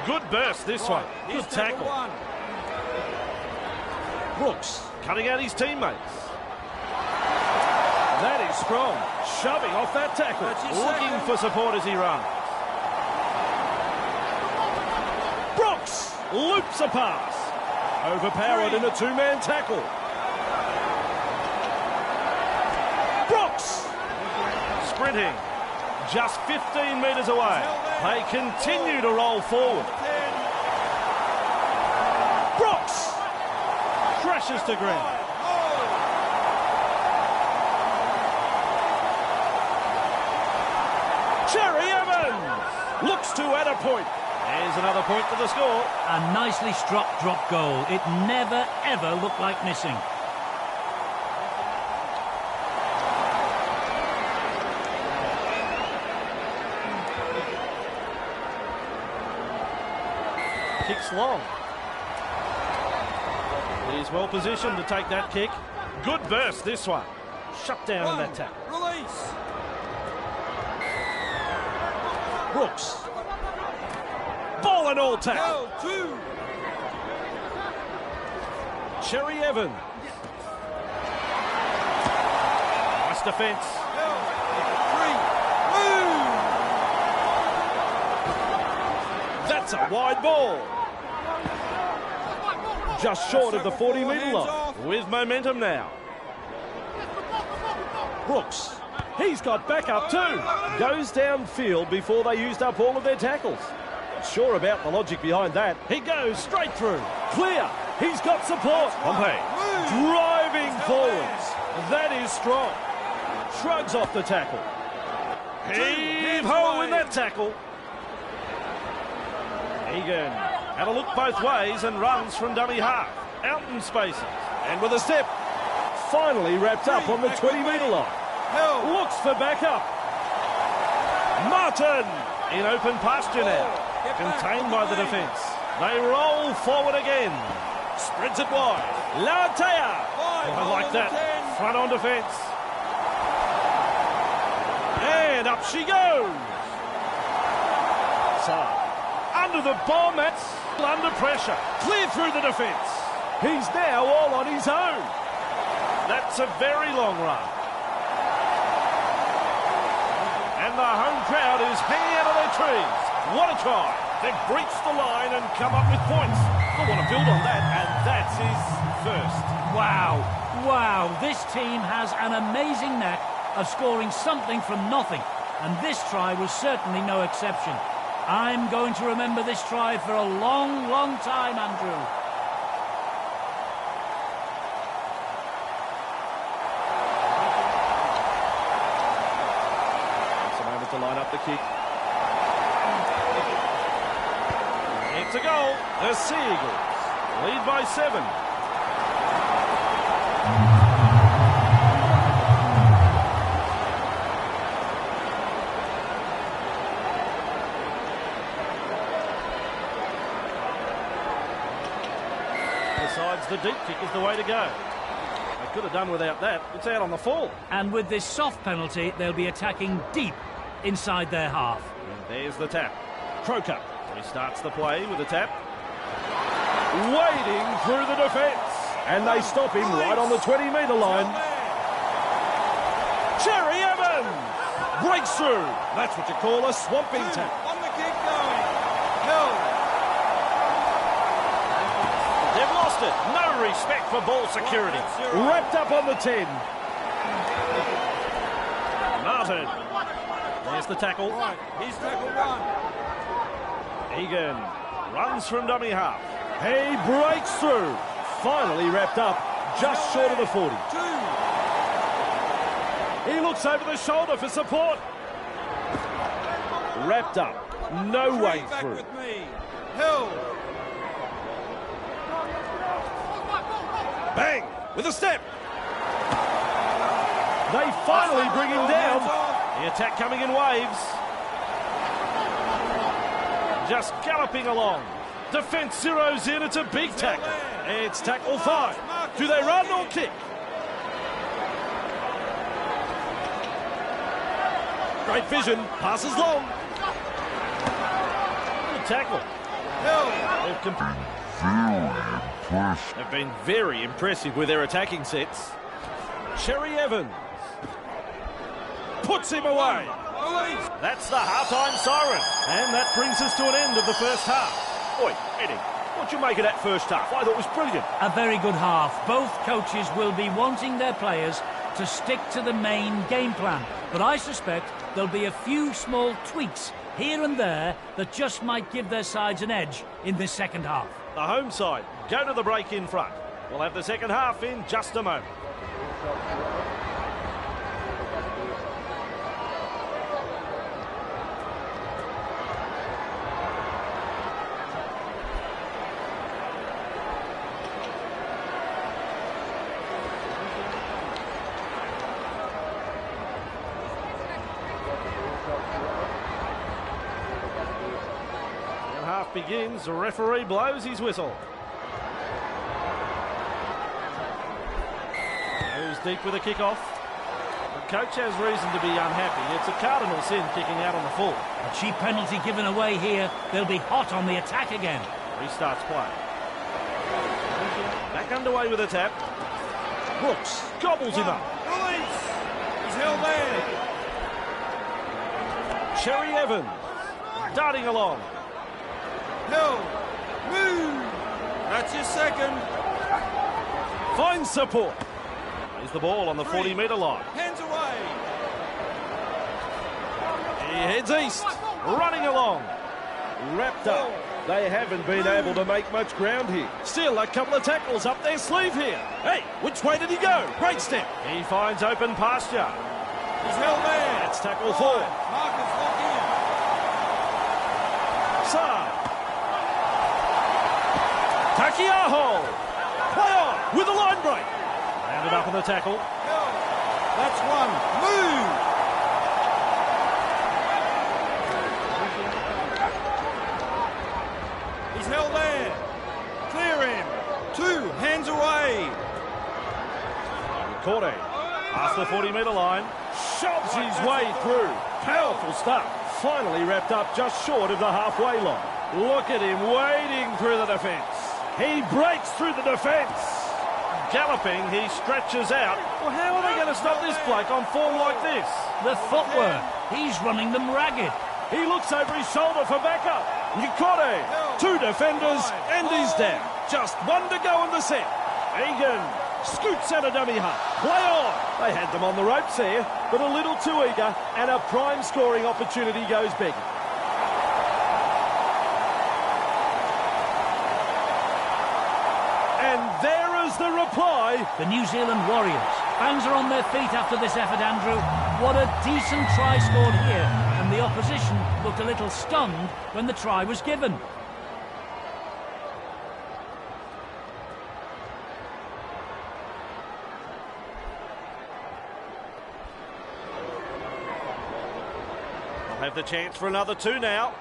Good burst this one. Good tackle. Brooks cutting out his teammates. That is strong. Shoving off that tackle. Looking for support as he runs. Brooks loops a pass. Overpowered in a two-man tackle. Brooks sprinting. Just 15 metres away. They continue to roll forward. Brooks crashes to ground. Cherry Evans looks to add a point. There's another point to the score. A nicely struck drop goal. It never, ever looked like missing. Kicks long. He's well positioned to take that kick. Good burst this one. Shut down in that tackle. Release. Brooks. Ball and all tackle. Held. 2. Cherry Evans. Nice defence. Held. 3. Move. That's a wide ball. Just short of the 40-metre line. With momentum now. Brooks. He's got backup too. Goes downfield before they used up all of their tackles. Not sure about the logic behind that. He goes straight through. Clear. He's got support. Pompey driving forwards. That is strong. Shrugs off the tackle. Heave-ho in that tackle. Egan had a look both ways and runs from dummy half. Out in spaces. And with a step, finally wrapped up on the 20-metre line. Looks for backup. Martin in open pasture now. Contained by the defence. They roll forward again. Spreads it wide. Laotea. I like that. Front on defence. And up she goes. So, under the bomb, that's under pressure. Clear through the defence. He's now all on his own. That's a very long run. And the home crowd is hanging out of their trees. What a try. They've breached the line and come up with points. They'll want to build on that, and that's his first. Wow. Wow. This team has an amazing knack of scoring something from nothing. And this try was certainly no exception. I'm going to remember this try for a long, long time, Andrew. the kick. It's a goal. The Sea Eagles lead by 7. Decides the deep kick is the way to go. They could have done without that. It's out on the full. And with this soft penalty, they'll be attacking deep inside their half. And there's the tap. Croker. He starts the play with a tap. Wading through the defence. And they stop him right on the 20-metre line. Cherry Evans breaks through. That's what you call a swamping tap. On the kick going. Hill. They've lost it. No respect for ball security. Wrapped up on the 10. Martin. There's the tackle. Right. He's tackled one. Egan runs from dummy half. He breaks through. Finally wrapped up just short of the 40. 2. He looks over the shoulder for support. Wrapped up. No way Back through. with me. Hill. Bang! With a step. They finally bring him down. The attack coming in waves. Just galloping along. Defence zeroes in. It's a big tackle. It's tackle 5. Do they run or kick? Great vision. Passes long. Good tackle. They've been very impressive with their attacking sets. Cherry Evans puts him away. That's the half-time siren. And that brings us to an end of the first half. Oi, Eddie, what'd you make of that first half? I thought it was brilliant. A very good half. Both coaches will be wanting their players to stick to the main game plan. But I suspect there'll be a few small tweaks here and there that just might give their sides an edge in this second half. The home side go to the break in front. We'll have the second half in just a moment. Begins, the referee blows his whistle. Goes deep with a kick-off. The coach has reason to be unhappy. It's a cardinal sin kicking out on the full. A cheap penalty given away here. They'll be hot on the attack again. Restarts play. Back underway with a tap. Brooks gobbles him up. Release. He's held there. Cherry Evans darting along. Hill. Move. That's your second. Finds support. Plays the ball on the 40-metre line. Hands away. He heads east. Running along. Wrapped up. They haven't been able to make much ground here. Still a couple of tackles up their sleeve here. Hey, which way did he go? Great step. He finds open pasture. He's held there. That's tackle 4. Marcus lock in. Saab. Takiaho. Play on with the line break. Landed up on the tackle. That's one. Move. He's held there. Clear him. 2. Hands away. Corday. Past the 40-metre line. Shoves his way through. Powerful stuff. Finally wrapped up just short of the halfway line. Look at him wading through the defence. He breaks through the defence. Galloping, he stretches out. Well, how are they going to stop this bloke on form like this? The footwork. He's running them ragged. He looks over his shoulder for backup. Nikore, 2 defenders, and he's down. Just 1 to go in the set. Egan scoots out a dummy half. Play on. They had them on the ropes there, but a little too eager, and a prime scoring opportunity goes begging. And there is the reply. The New Zealand Warriors. Fans are on their feet after this effort, Andrew. What a decent try scored here. And and the opposition looked a little stunned when the try was given. Have the chance for another two now.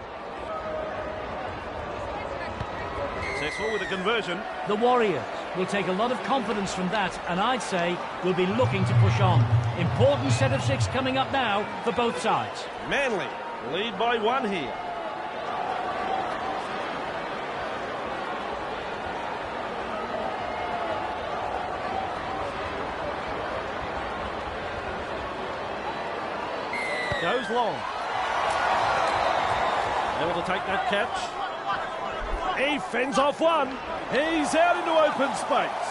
Successful with a conversion. The Warriors will take a lot of confidence from that, and I'd say will be looking to push on. Important set of 6 coming up now for both sides. Manly lead by 1 here. Goes long. Able to take that catch. He fends off one. He's out into open space.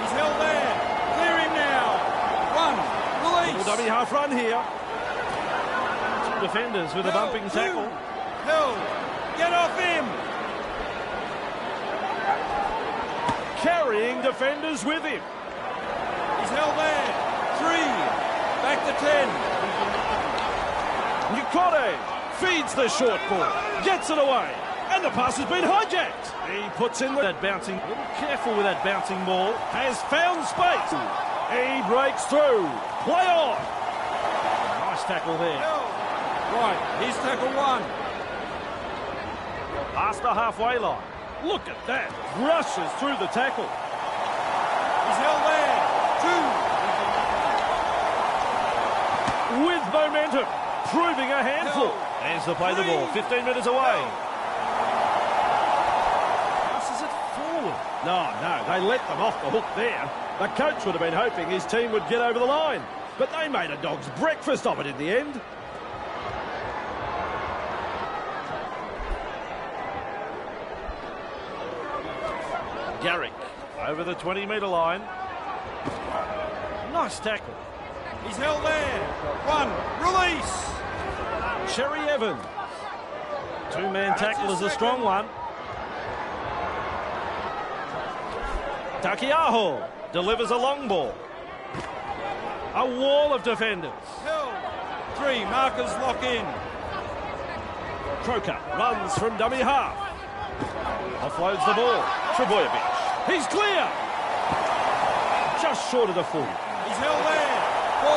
He's held there. Clear him now. 1, release. Double dummy half run here. 2 defenders with a bumping tackle. Held. Get off him. Carrying defenders with him. He's held there. 3. Back to 10. Nukore feeds the short ball, gets it away, and the pass has been hijacked. He puts in that bouncing, a little careful with that bouncing ball, has found space. He breaks through, play on. Nice tackle there. Right, here's tackle 1. Past the halfway line. Look at that, rushes through the tackle. He's held there. 2. With momentum, proving a handful. There's the play the ball, 15 metres away. Passes it forward. No, they let them off the hook there. The coach would have been hoping his team would get over the line, but they made a dog's breakfast of it in the end. Garrick over the 20-metre line. Nice tackle. He's held there. 1, release. Cherry Evans. 2-man tackle is a strong one. Takiaho delivers a long ball. A wall of defenders. Held. 3, markers lock in. Croker runs from dummy half. Offloads the ball. Trebojevic. He's clear. Just short of the 40. He's held there. 4,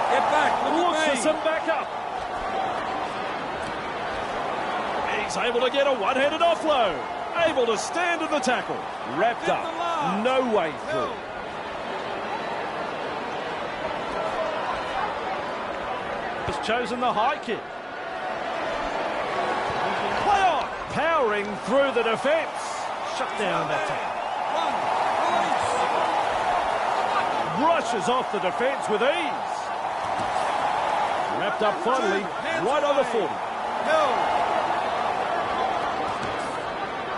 get back. Looks Look for some backup. He's able to get a one-handed offload. Able to stand in the tackle. Wrapped up. No way through. Has chosen the high kick. Play on. Powering through the defence. Shut down that tackle. 1, release. Rushes off the defence with ease. Wrapped up finally, right on the 40. Held.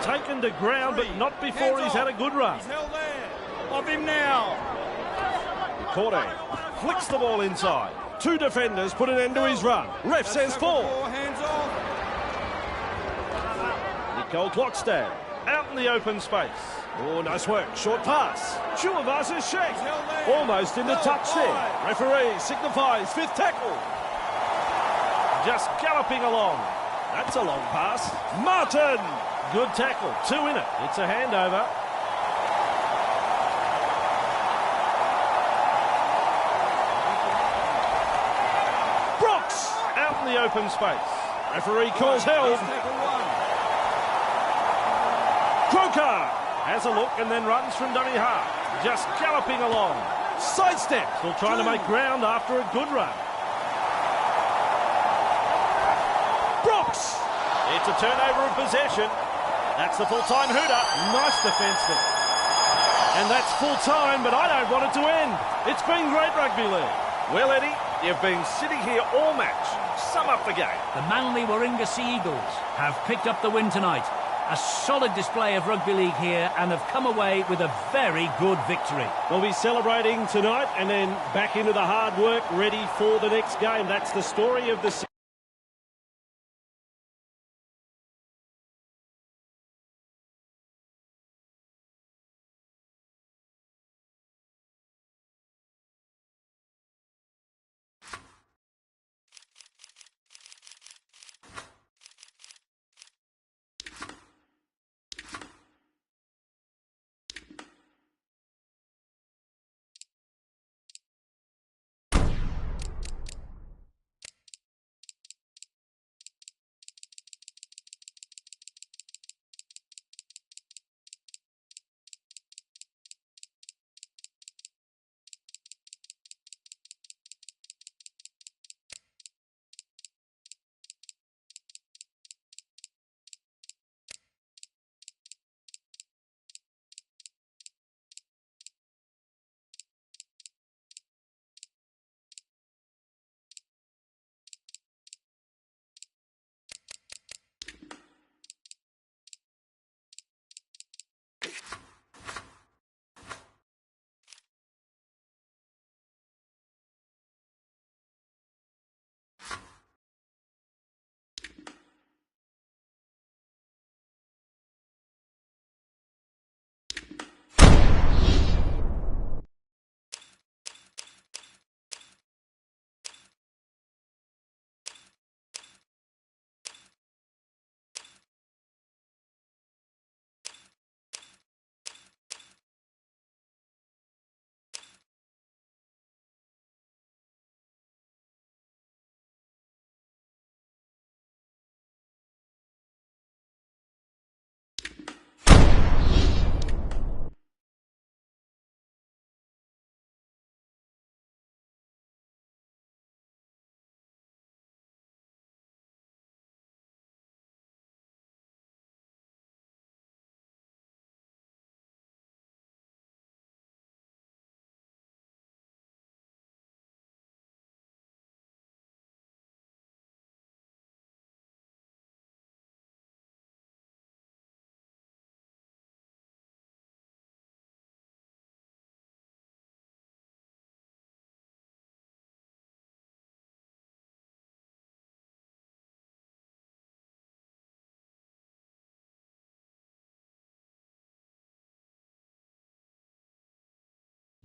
Taken to ground, but not before he's had a good run. He's held there. Off him now. Corday flicks the ball inside. 2 defenders put an end to his run. Ref says 4. Hands off. Nicole Clockstad out in the open space. Oh, nice work. Short pass. Chuvas is shanked. Almost into touch there. Referee signifies 5th tackle. Just galloping along. That's a long pass. Martin. Good tackle. 2 in it. It's a handover. Brooks out in the open space. Referee calls held. Croker has a look and then runs from dummy half. Just galloping along. Sidestep. Still trying to make ground after a good run. Brooks. It's a turnover of possession. That's the full-time hooter. Nice defence there. And that's full-time, but I don't want it to end. It's been great rugby league. Well, Eddie, you've been sitting here all match. Sum up the game. The Manly Warringah Sea Eagles have picked up the win tonight. A solid display of rugby league here and have come away with a very good victory. They'll be celebrating tonight and then back into the hard work, ready for the next game. That's the story of the season.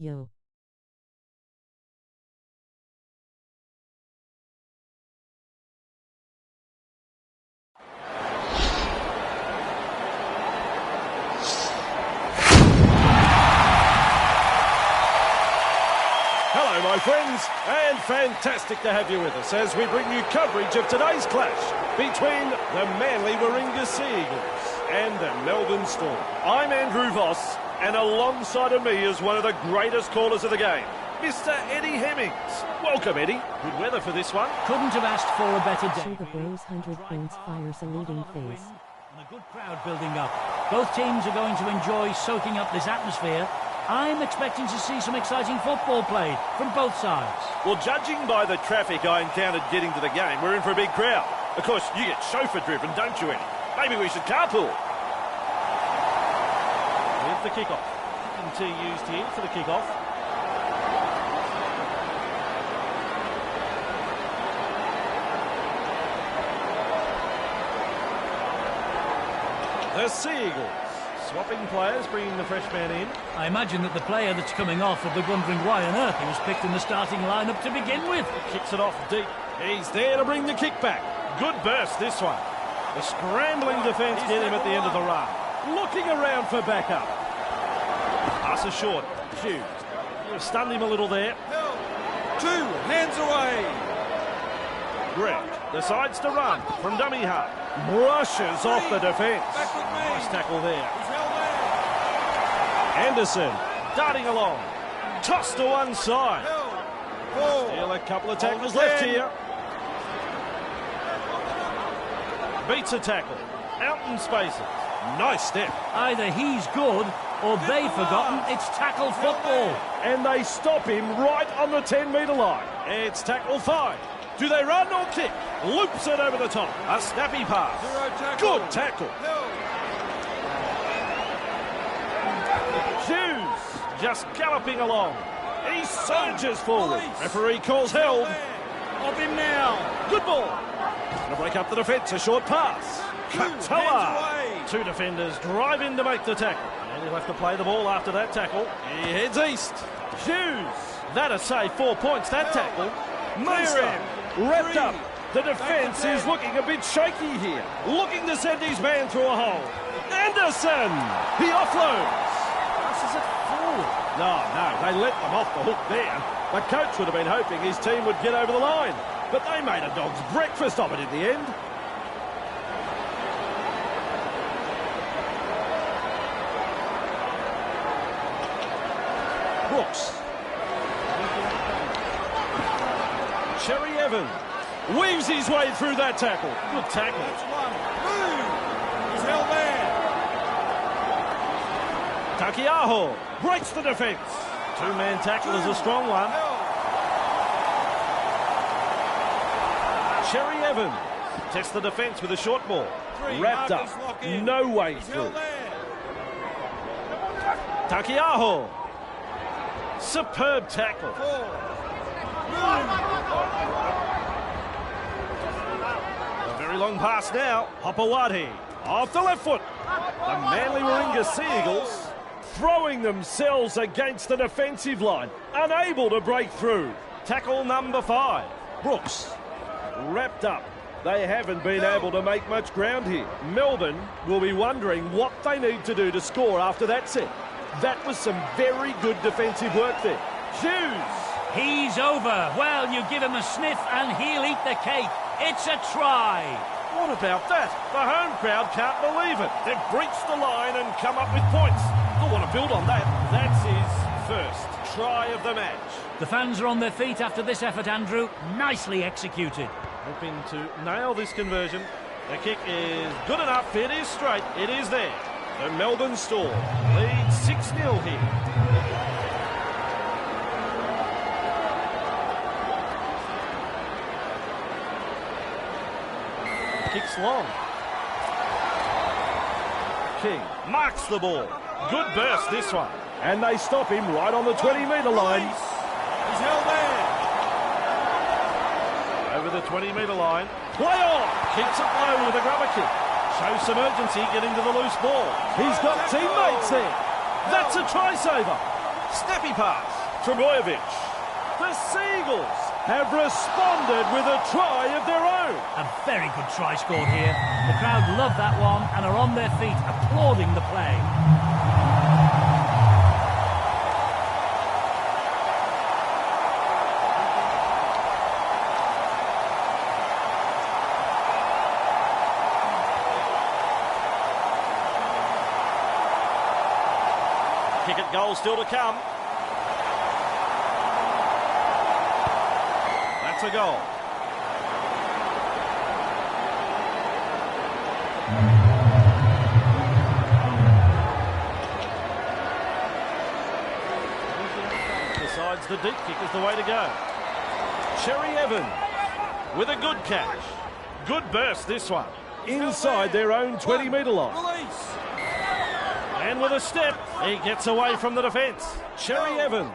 Yo. Hello, my friends, and fantastic to have you with us as we bring you coverage of today's clash between the Manly Warringah Sea Eagles and the Melbourne Storm. I'm Andrew Voss, and alongside of me is one of the greatest callers of the game, Mr. Eddie Hemmings. Welcome, Eddie. Good weather for this one. Couldn't have asked for a better day. Show the Bros 100 points fire saluting face. And a good crowd building up. Both teams are going to enjoy soaking up this atmosphere. I'm expecting to see some exciting football played from both sides. Well, judging by the traffic I encountered getting to the game, we're in for a big crowd. Of course, you get chauffeur-driven, don't you, Eddie? Maybe we should carpool. With the kickoff. T used here for the kickoff. The Sea Eagles. Swapping players, bringing the fresh man in. I imagine that the player that's coming off will be wondering why on earth he was picked in the starting lineup to begin with. Kicks it off deep. He's there to bring the kick back. Good burst, this one. The scrambling defence get him at the end of the run. Looking around for backup. Pass is short. Hughes. You've stunned him a little there. 2 hands away. Greg decides to run from dummy half. Brushes off the defence. Back with me. Nice tackle there. He's held there. Anderson darting along. Tossed to one side. Held. 4. Still a couple of tackles On the left 10. here. Beats a tackle. Out in spaces. Nice step. Either he's good or they've forgotten it's tackle football. And they stop him right on the 10-metre line. It's tackle 5. Do they run or kick? Loops it over the top. A snappy pass. 0 tackle. Good tackle. Held. Hughes just galloping along. He surges forward. Referee calls held. Of him now. Good ball. Gonna break up the defence. A short pass. Hands Katoa. away. 2 defenders drive in to make the tackle. And he'll have to play the ball after that tackle. He heads east. Hughes. That'll save 4 points, that tackle. Munster. Wrapped up. The defence is looking a bit shaky here. Looking to send his man through a hole. Anderson. He offloads. Passes it forward. No, they let them off the hook there. The coach would have been hoping his team would get over the line. But they made a dog's breakfast of it in the end. Brooks. Cherry Evans weaves his way through that tackle. Good tackle. That's 1. Move. He's held there. Takiaho breaks the defence. 2-man tackle is a strong one. Held. Cherry Evans tests the defence with a short ball. 3. Wrapped Marcus up. lock in. No way He's through. held there. Takiaho. Superb tackle. 4. Move. A very long pass now. Hopawati off the left foot. The Manly Warringah Sea Eagles throwing themselves against the defensive line, unable to break through. Tackle number 5. Brooks wrapped up. They haven't been able to make much ground here. Melbourne will be wondering what they need to do to score after that set. That was some very good defensive work there. Hughes. He's over. Well, you give him a sniff and he'll eat the cake. It's a try. What about that? The home crowd can't believe it. They've breached the line and come up with points. They'll want to build on that. That's his first try of the match. The fans are on their feet after this effort, Andrew. Nicely executed. Hoping to nail this conversion. The kick is good enough. It is straight. It is there. The Melbourne Storm leads 6-0 here. Kicks long. King marks the ball. Good burst this one. And they stop him right on the 20-metre line. He's held there. Over the 20-metre line. Play on. Keeps it low with a grubber kick. Shows some urgency getting to the loose ball. He's got teammates there. That's a try saver. Snappy pass. Trebojevic. The Seagulls have responded with a try of their own. A very good try scored here. The crowd love that one and are on their feet applauding the play. Kick at goal still to come. That's a goal. Decides the deep kick is the way to go. Cherry Evans with a good catch. Good burst this one. Inside their own 20-metre line. Release. And with a step, he gets away from the defence. Cherry Evans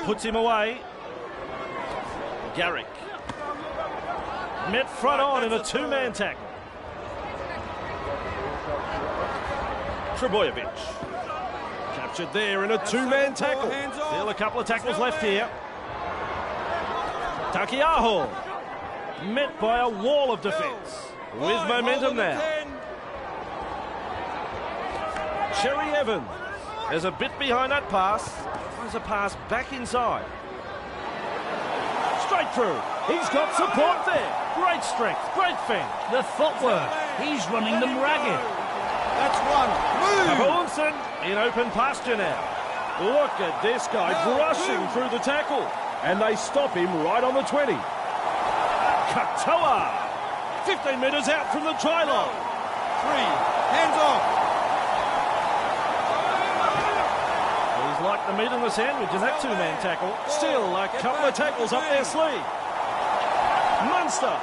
puts him away. Garrick. Met front on in a two-man tackle. Trebojevic. Captured there in a two-man tackle. Still a couple of tackles left here. Takiaho. Met by a wall of defence. With momentum now. Cherry Evans is a bit behind that pass. There's a pass back inside. Straight through. He's got support there. Great strength, great fend. The footwork. He's running them ragged. That's one. Move. Olsen in open pasture now. Look at this guy brushing through the tackle. And they stop him right on the 20. Katoa. 15 metres out from the try line. 3. Hands off. He's like the meat in the sandwich in that two-man tackle. Still a couple of tackles up their sleeve. Munster.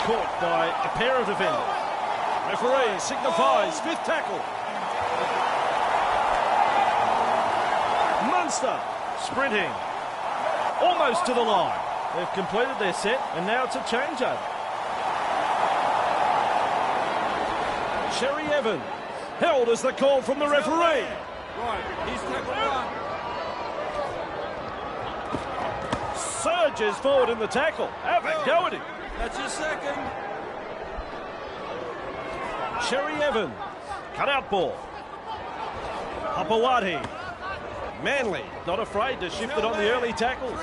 Caught by a pair of defenders. Referee signifies fifth tackle. Munster sprinting. Almost to the line. They've completed their set and now it's a changeover. Cherry Evans held as the call from the referee. Right, he's tackle one. Surges forward in the tackle. Have a go at him. That's your second. Cherry Evans. Cut out ball. Hapawadi. Manly not afraid to shift it on the early tackles.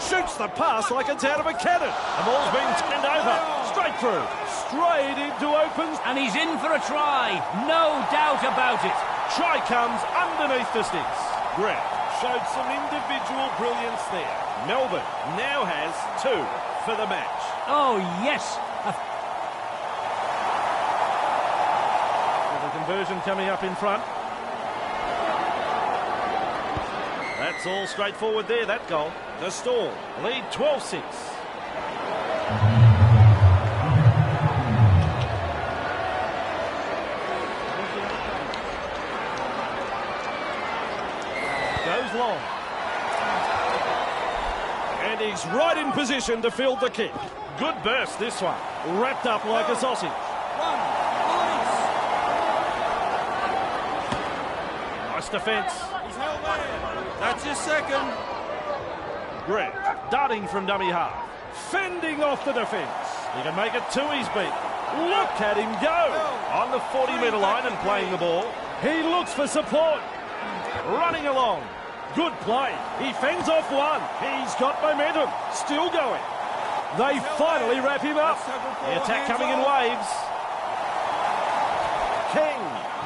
Shoots the pass like it's out of a cannon. The ball's being turned over. Straight through. Straight into opens. And he's in for a try. No doubt about it. Try comes underneath the sticks. Grant showed some individual brilliance there. Melbourne now has 2 for the match. Oh, yes. With a conversion coming up in front. That's all straightforward there, that goal. The Storm lead 12-6. Goes long. And he's right in position to field the kick. Good burst, this one. Wrapped up like a sausage. Nice defence. He's held there. That's your second. Grant darting from dummy half. Fending off the defence. He can make it 2 he's beat. Look at him go. On the 40-metre line and playing the ball. He looks for support. Running along. Good play. He fends off one. He's got momentum. Still going. They finally wrap him up. The attack coming in waves. King.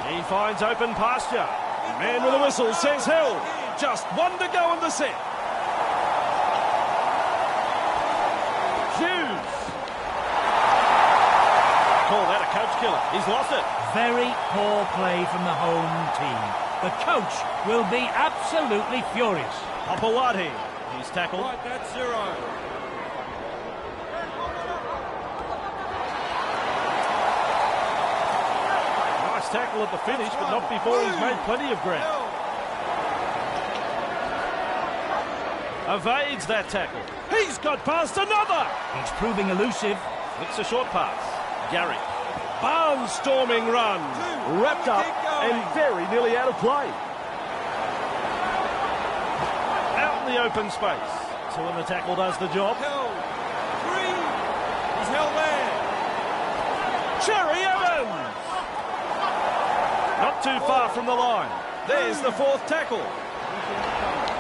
He finds open pasture. Man with a whistle says held. Just 1 to go in the set. Hughes. Call that a coach killer. He's lost it. Very poor play from the home team. The coach will be absolutely furious. Hapawadi. He's tackled. Right, that's 0. Nice tackle at the finish, but not before he's made plenty of ground. Evades that tackle. He's got past another. He's proving elusive. Flicks a short pass. Garrick. Barnstorming run. Wrapped up and very nearly out of play. in the open space. Two in the tackle does the job. Held. 3. He's held there. Cherry Evans! Not too far from the line. There's the fourth tackle.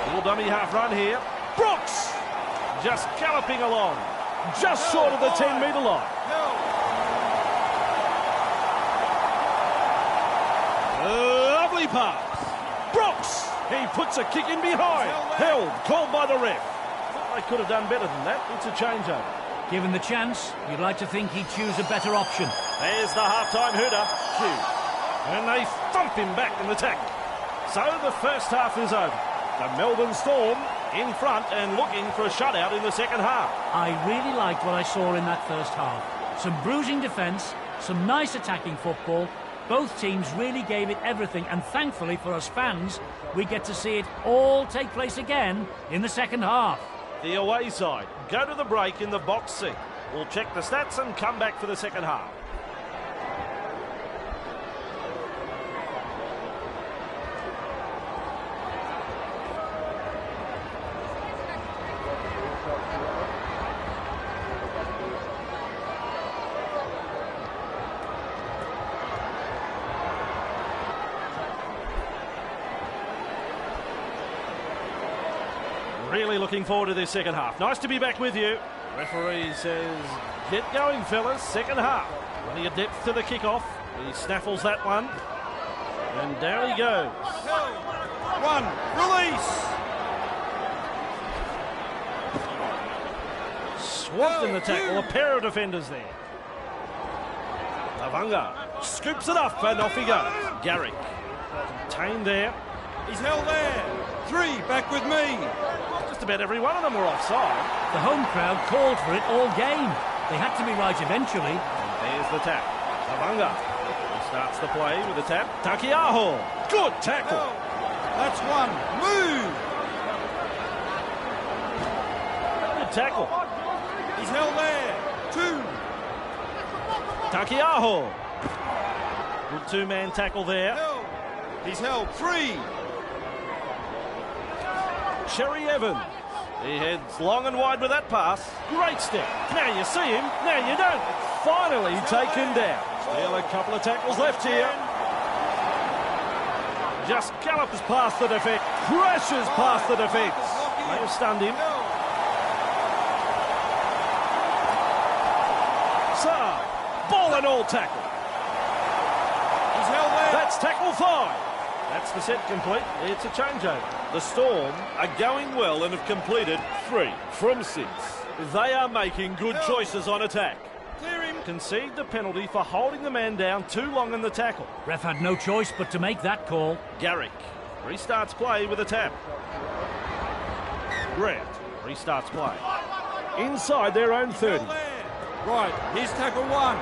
Little dummy half run here. Brooks! Just galloping along. Just short of the 10-metre line. Lovely pass. Brooks! He puts a kick in behind. Held, called by the ref. Thought they could have done better than that. It's a changeover. Given the chance, you'd like to think he'd choose a better option. There's the half-time hooter. And they thump him back in the tackle. So the first half is over. The Melbourne Storm in front and looking for a shutout in the second half. I really liked what I saw in that first half. Some bruising defence, some nice attacking football. Both teams really gave it everything, and thankfully for us fans, we get to see it all take place again in the second half. The away side go to the break in the box seat. We'll check the stats and come back for the second half. Really looking forward to this second half. Nice to be back with you. Referee says, get going, fellas. Second half. Plenty of depth to the kickoff. He snaffles that one. And down he goes. 1. Release. Swamped in the tackle. A pair of defenders there. Lavunga scoops it up and off he goes. Garrick contained there. He's held there. 3. Back with me. Just about every one of them were offside. The home crowd called for it all game. They had to be right eventually. And there's the tap. Lavunga starts the play with a tap. Takiaho. Good tackle. That's 1. Move. Good tackle. He's held there. 2. Takiaho. Good two-man tackle there. Held. He's held. 3. Cherry Evans. He heads long and wide with that pass. Great step. Now you see him, now you don't. Finally taken down. Still a couple of tackles left here. Just gallops past the defence. Crashes past the defence. May have stunned him. So, ball and all tackle. He's held there. That's tackle 5. That's the set complete. It's a changeover. The Storm are going well and have completed 3 from 6. They are making good choices on attack. Clear him. Concede the penalty for holding the man down too long in the tackle. Ref had no choice but to make that call. Garrick restarts play with a tap. Grant restarts play. Inside their own 30. Held there. Right. Here's tackle 1.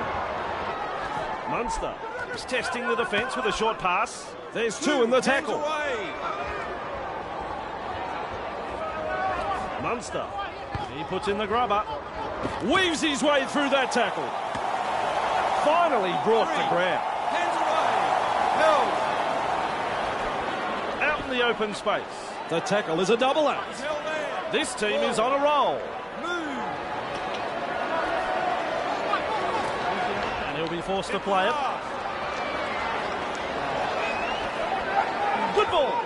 Munster is testing the defence with a short pass. There's 2 in the tackle. Munster, he puts in the grubber. Weaves his way through that tackle. Finally brought to ground. Hands away. Held. Out in the open space. The tackle is a double act. He's held there. This team is on a roll. Move. And he'll be forced to play it. Good ball.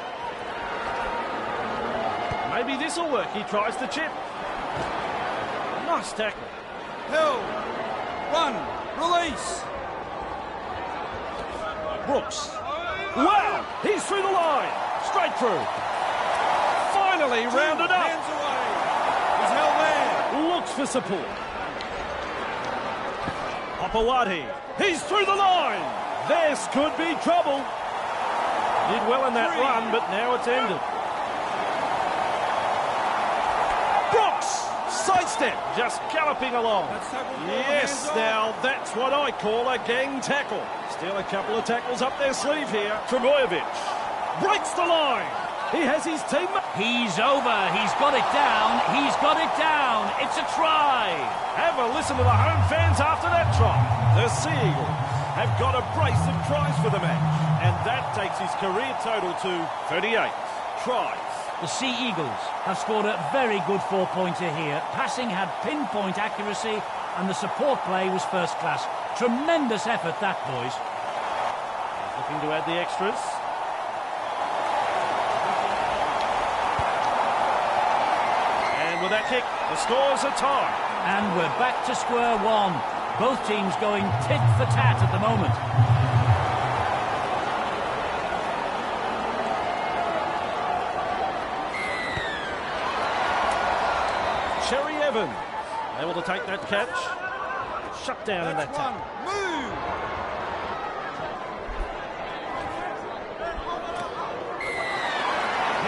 Maybe this will work. He tries to chip. Nice tackle. Held. 1. Release. Brooks. Wow! He's through the line. Straight through. Finally rounded up. Hands away. He's held there. Looks for support. Papawati. He's through the line. This could be trouble. Did well in that run, but now it's ended. Brooks, sidestep, just galloping along. Yes, now that's what I call a gang tackle. Still a couple of tackles up their sleeve here. Trebojevic breaks the line. He has his team. He's over. He's got it down. He's got it down. It's a try. Have a listen to the home fans after that try. The Sea Eagles have got a brace of tries for the match, and that takes his career total to 38 tries. The Sea Eagles have scored a very good four-pointer here. Passing had pinpoint accuracy and the support play was first class. Tremendous effort that, boys. Looking to add the extras. And with that kick, the scores are tied. And we're back to square one. Both teams going tit for tat at the moment. Cherry Evans able to take that catch. Shut down in that tackle. Move!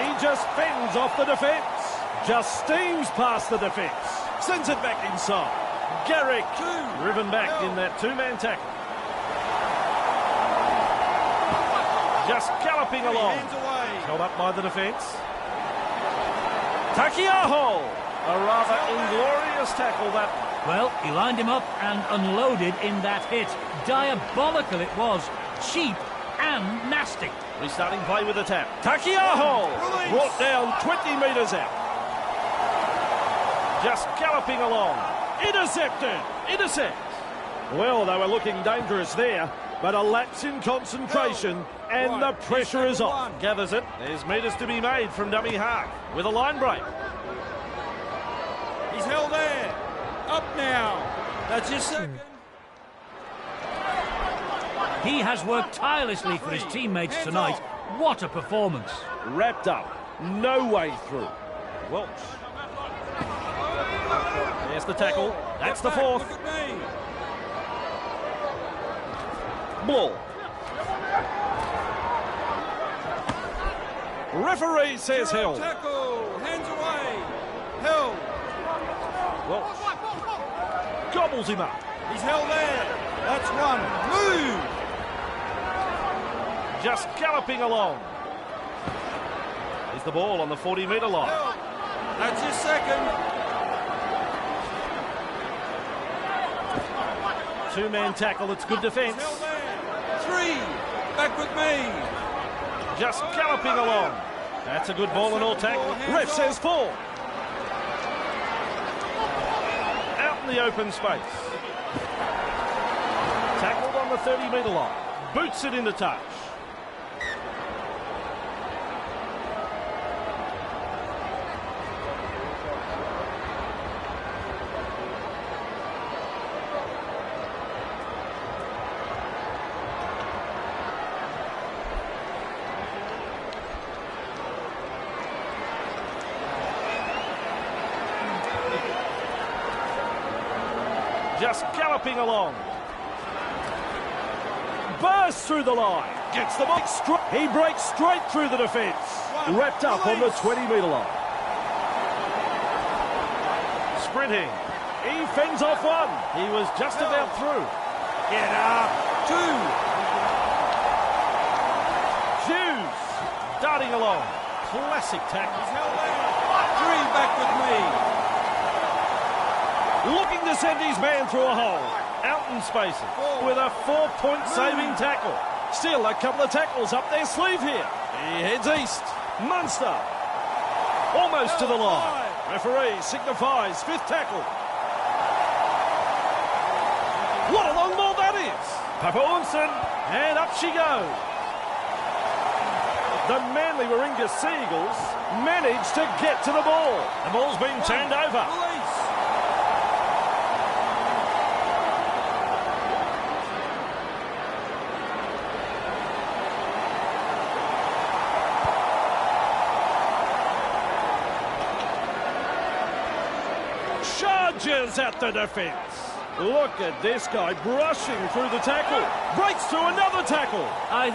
He just fends off the defence. Just steams past the defence. Sends it back inside. Garrick driven back in that two-man tackle. Just galloping along. Hands away. Held up by the defence. Takiaho! A rather inglorious tackle that one. Well, he lined him up and unloaded in that hit. Diabolical it was. Cheap and nasty. Restarting play with the tap. Takiaho! Release. Brought down 20 metres out. Just galloping along. Intercepted. Intercept. Well, they were looking dangerous there, but a lapse in concentration and the pressure is off. Gathers it. There's metres to be made from dummy half with a line break. He's held there. Up now. That's your second. He has worked tirelessly for his teammates tonight. What a performance. Wrapped up. No way through. Welch. There's the tackle. That's the fourth. Look at me. Ball. Referee says Zero held. tackle. Hands away. Held. Welch gobbles him up. He's held there. That's one. Move. Just galloping along. Here's the ball on the 40-metre line. Held. That's your second. Two-man tackle. It's good defence. Held there. Three. Back with me. Just galloping along. That's a good ball and all tackle. Ref says 4. Out in the open space. Tackled on the 30-metre line. Boots it into touch. Just galloping along. Bursts through the line. Gets the ball. He breaks straight through the defence. Wrapped up on the 20-metre line. Sprinting. He fends off one. He was just about through. Get up. Two. Hughes darting along. Classic tackle. He's held there. Three. Back with me. Looking to send his man through a hole. Out in spaces with a 4-point saving tackle. Still a couple of tackles up their sleeve here. He heads east. Munster. Almost to the line. Referee signifies 5th tackle. What a long ball that is. Papa Unsen, and up she goes. The Manly Warringah Sea Eagles managed to get to the ball. The ball's been turned over. Release. Charges at the defence. Look at this guy brushing through the tackle. Breaks through another tackle. And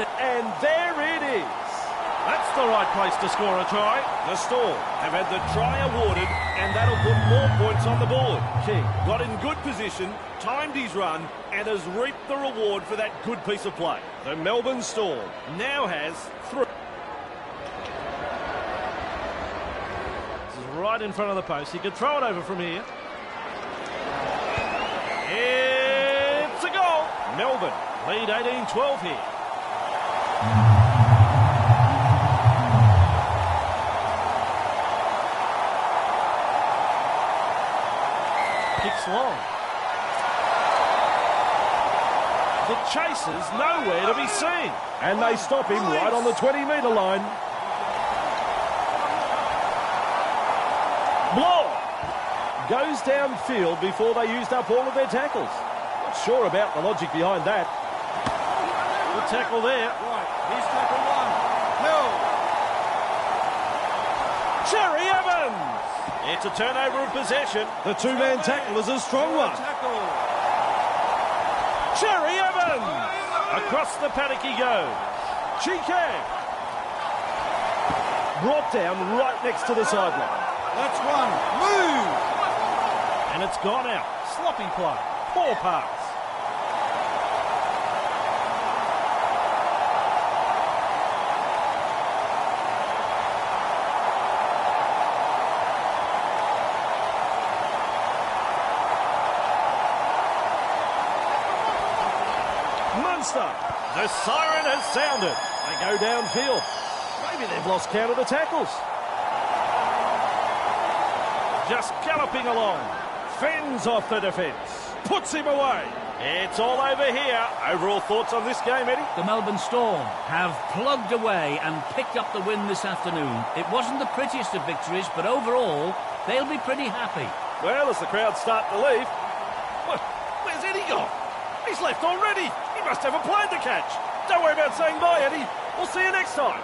there it is. That's the right place to score a try. The Storm have had the try awarded, and that'll put more points on the board. King got in good position, timed his run, and has reaped the reward for that good piece of play. The Melbourne Storm now has 3. This is right in front of the post. He could throw it over from here. It's a goal. Melbourne Lead 18-12 here. long. The chaser's nowhere to be seen. And they stop him right on the 20-metre line. Bloor goes downfield before they used up all of their tackles. Not sure about the logic behind that. Good tackle there. Right, here's tackle one. Hill. Cherry Evans! It's a turnover of possession. The two-man tackle is a strong one. Tackle. Cherry Evans! Across the paddock he goes. Chike! Brought down right next to the sideline. That's one. Move. And it's gone out. Sloppy play. Poor pass. Munster. The siren has sounded. They go downfield. Maybe they've lost count of the tackles. Just galloping along. Fends off the defence. Puts him away. It's all over here. Overall thoughts on this game, Eddie? The Melbourne Storm have plugged away and picked up the win this afternoon. It wasn't the prettiest of victories, but overall, they'll be pretty happy. Well, as the crowd start to leave... Well, where's Eddie gone? He's left already. He must have applied the catch. Don't worry about saying bye, Eddie. We'll see you next time.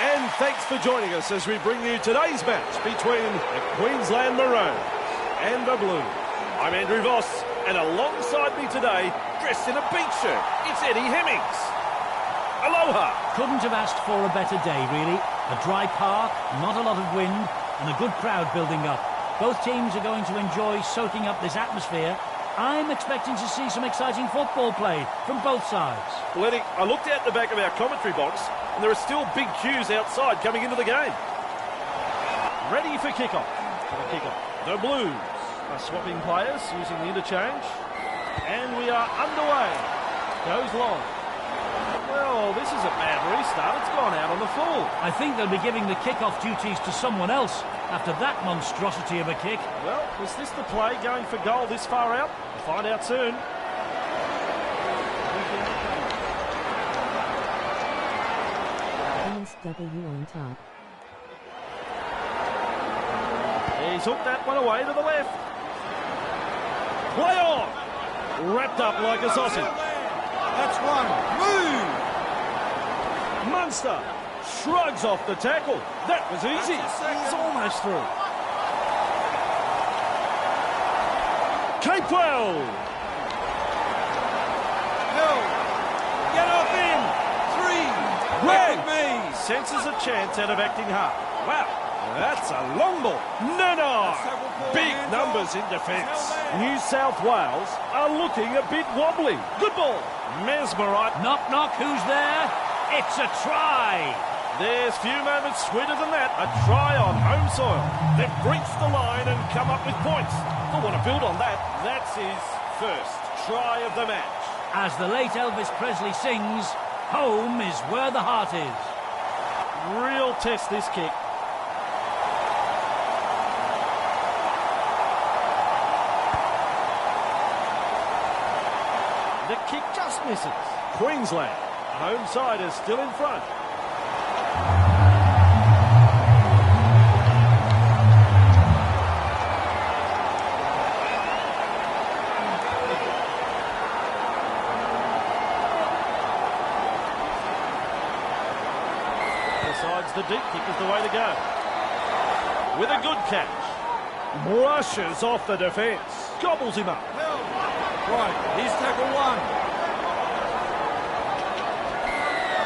And thanks for joining us as we bring you today's match between the Queensland Maroon and the Blue. I'm Andrew Voss, and alongside me today, dressed in a beach shirt, it's Eddie Hemmings. Aloha! Couldn't have asked for a better day, really. A dry park, not a lot of wind, and a good crowd building up. Both teams are going to enjoy soaking up this atmosphere. I'm expecting to see some exciting football played from both sides. Well, Eddie, I looked out the back of our commentary box, and there are still big queues outside coming into the game. Ready for kickoff. The Blues are swapping players using the interchange. And we are underway. Goes long. Well, this is a bad restart. It's gone out on the full. I think they'll be giving the kickoff duties to someone else after that monstrosity of a kick. Well, was this the play going for goal this far out? We'll find out soon. PSW on top. He's hooked that one away to the left. Play on! Wrapped up like a sausage. That's one. Move! Munster shrugs off the tackle. That was easy. He's almost through. Capewell! Hill! Get off in! 3! Red! Me! Senses a chance out of acting hard. Wow, that's a long ball. No. Big numbers in defence. New South Wales are looking a bit wobbly. Good ball. Mesmerite. Knock, knock, who's there? It's a try! There's few moments sweeter than that. A try on home soil. They've breached the line and come up with points. They'll want to build on that. That's his first try of the match. As the late Elvis Presley sings, home is where the heart is. Real test, this kick. The kick just misses. Queensland, home side is still in front. Besides, the deep kick is the way to go. With a good catch. Brushes off the defence. Gobbles him up. Hill! Right, he's tackle one.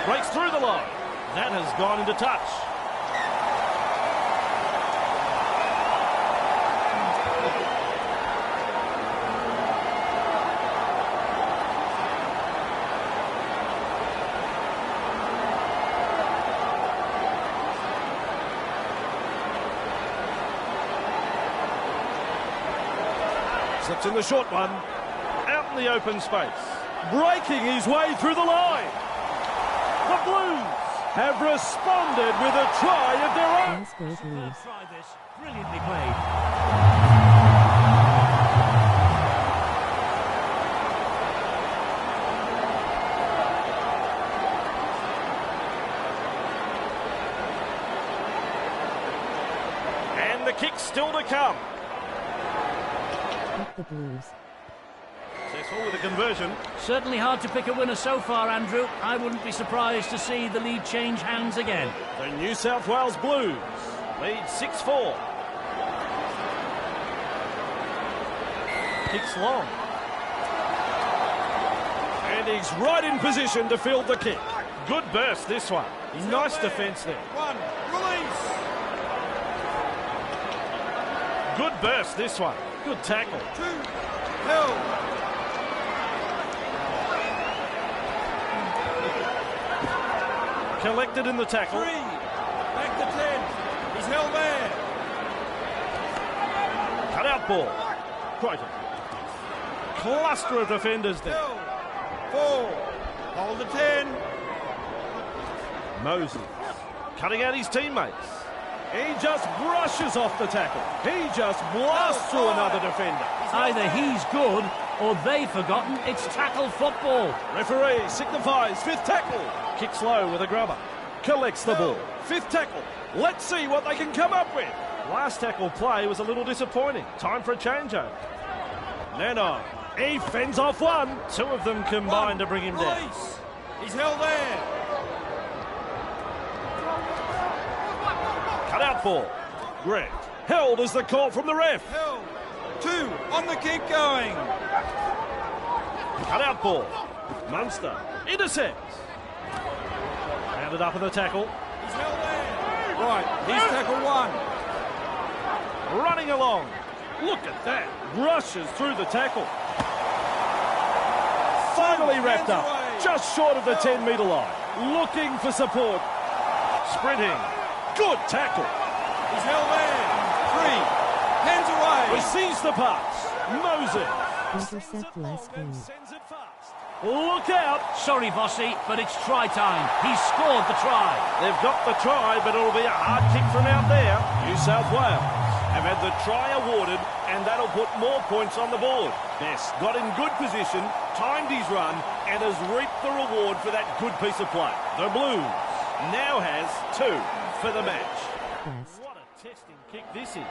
Breaks through the line. That has gone into touch. Slips in the short one. Out in the open space. Breaking his way through the line. The Blues have responded with a try of their own. Glasgow Blues. Try this. Brilliantly played. And the kick still to come. Up the Blues. Successful with a conversion. Certainly hard to pick a winner so far, Andrew. I wouldn't be surprised to see the lead change hands again. The New South Wales Blues lead 6-4. Kicks long. And he's right in position to field the kick. Good burst, this one. Nice defence there. One. Release! Good burst, this one. Good tackle. 2. Hill! Collected in the tackle. 3. Back to 10. He's held there. Cut out ball. Crichton. Cluster of defenders there. Hill! 4. Hold the 10. Moses cutting out his teammates. He just brushes off the tackle. He just blasts through another defender. Either he's good or they've forgotten it's tackle football. Referee signifies fifth tackle. Kicks low with a grubber. Collects the ball. Fifth tackle. Let's see what they can come up with. Last tackle play was a little disappointing. Time for a changeover. Nano. He fends off one. Two of them combined to bring him down. Release! He's held there. out ball. Grant. Held as the call from the ref. Held. 2 on the kick going. Cut out ball. Munster intercepts. Handed up in the tackle. He's held there. Right, he's tackle 1. Running along. Look at that. Rushes through the tackle. Finally wrapped up. Just short of the 10-metre line. Looking for support. Sprinting. Good tackle. He's held there. 3. Hands away. Receives the pass. Moses. Intercept last game. Sends it fast. Look out. Sorry, Bossy, but it's try time. He's scored the try. They've got the try, but it'll be a hard kick from out there. New South Wales have had the try awarded, and that'll put more points on the board. Best got in good position, timed his run, and has reaped the reward for that good piece of play. The Blues now has 2 for the match. Best. What a testing kick this is.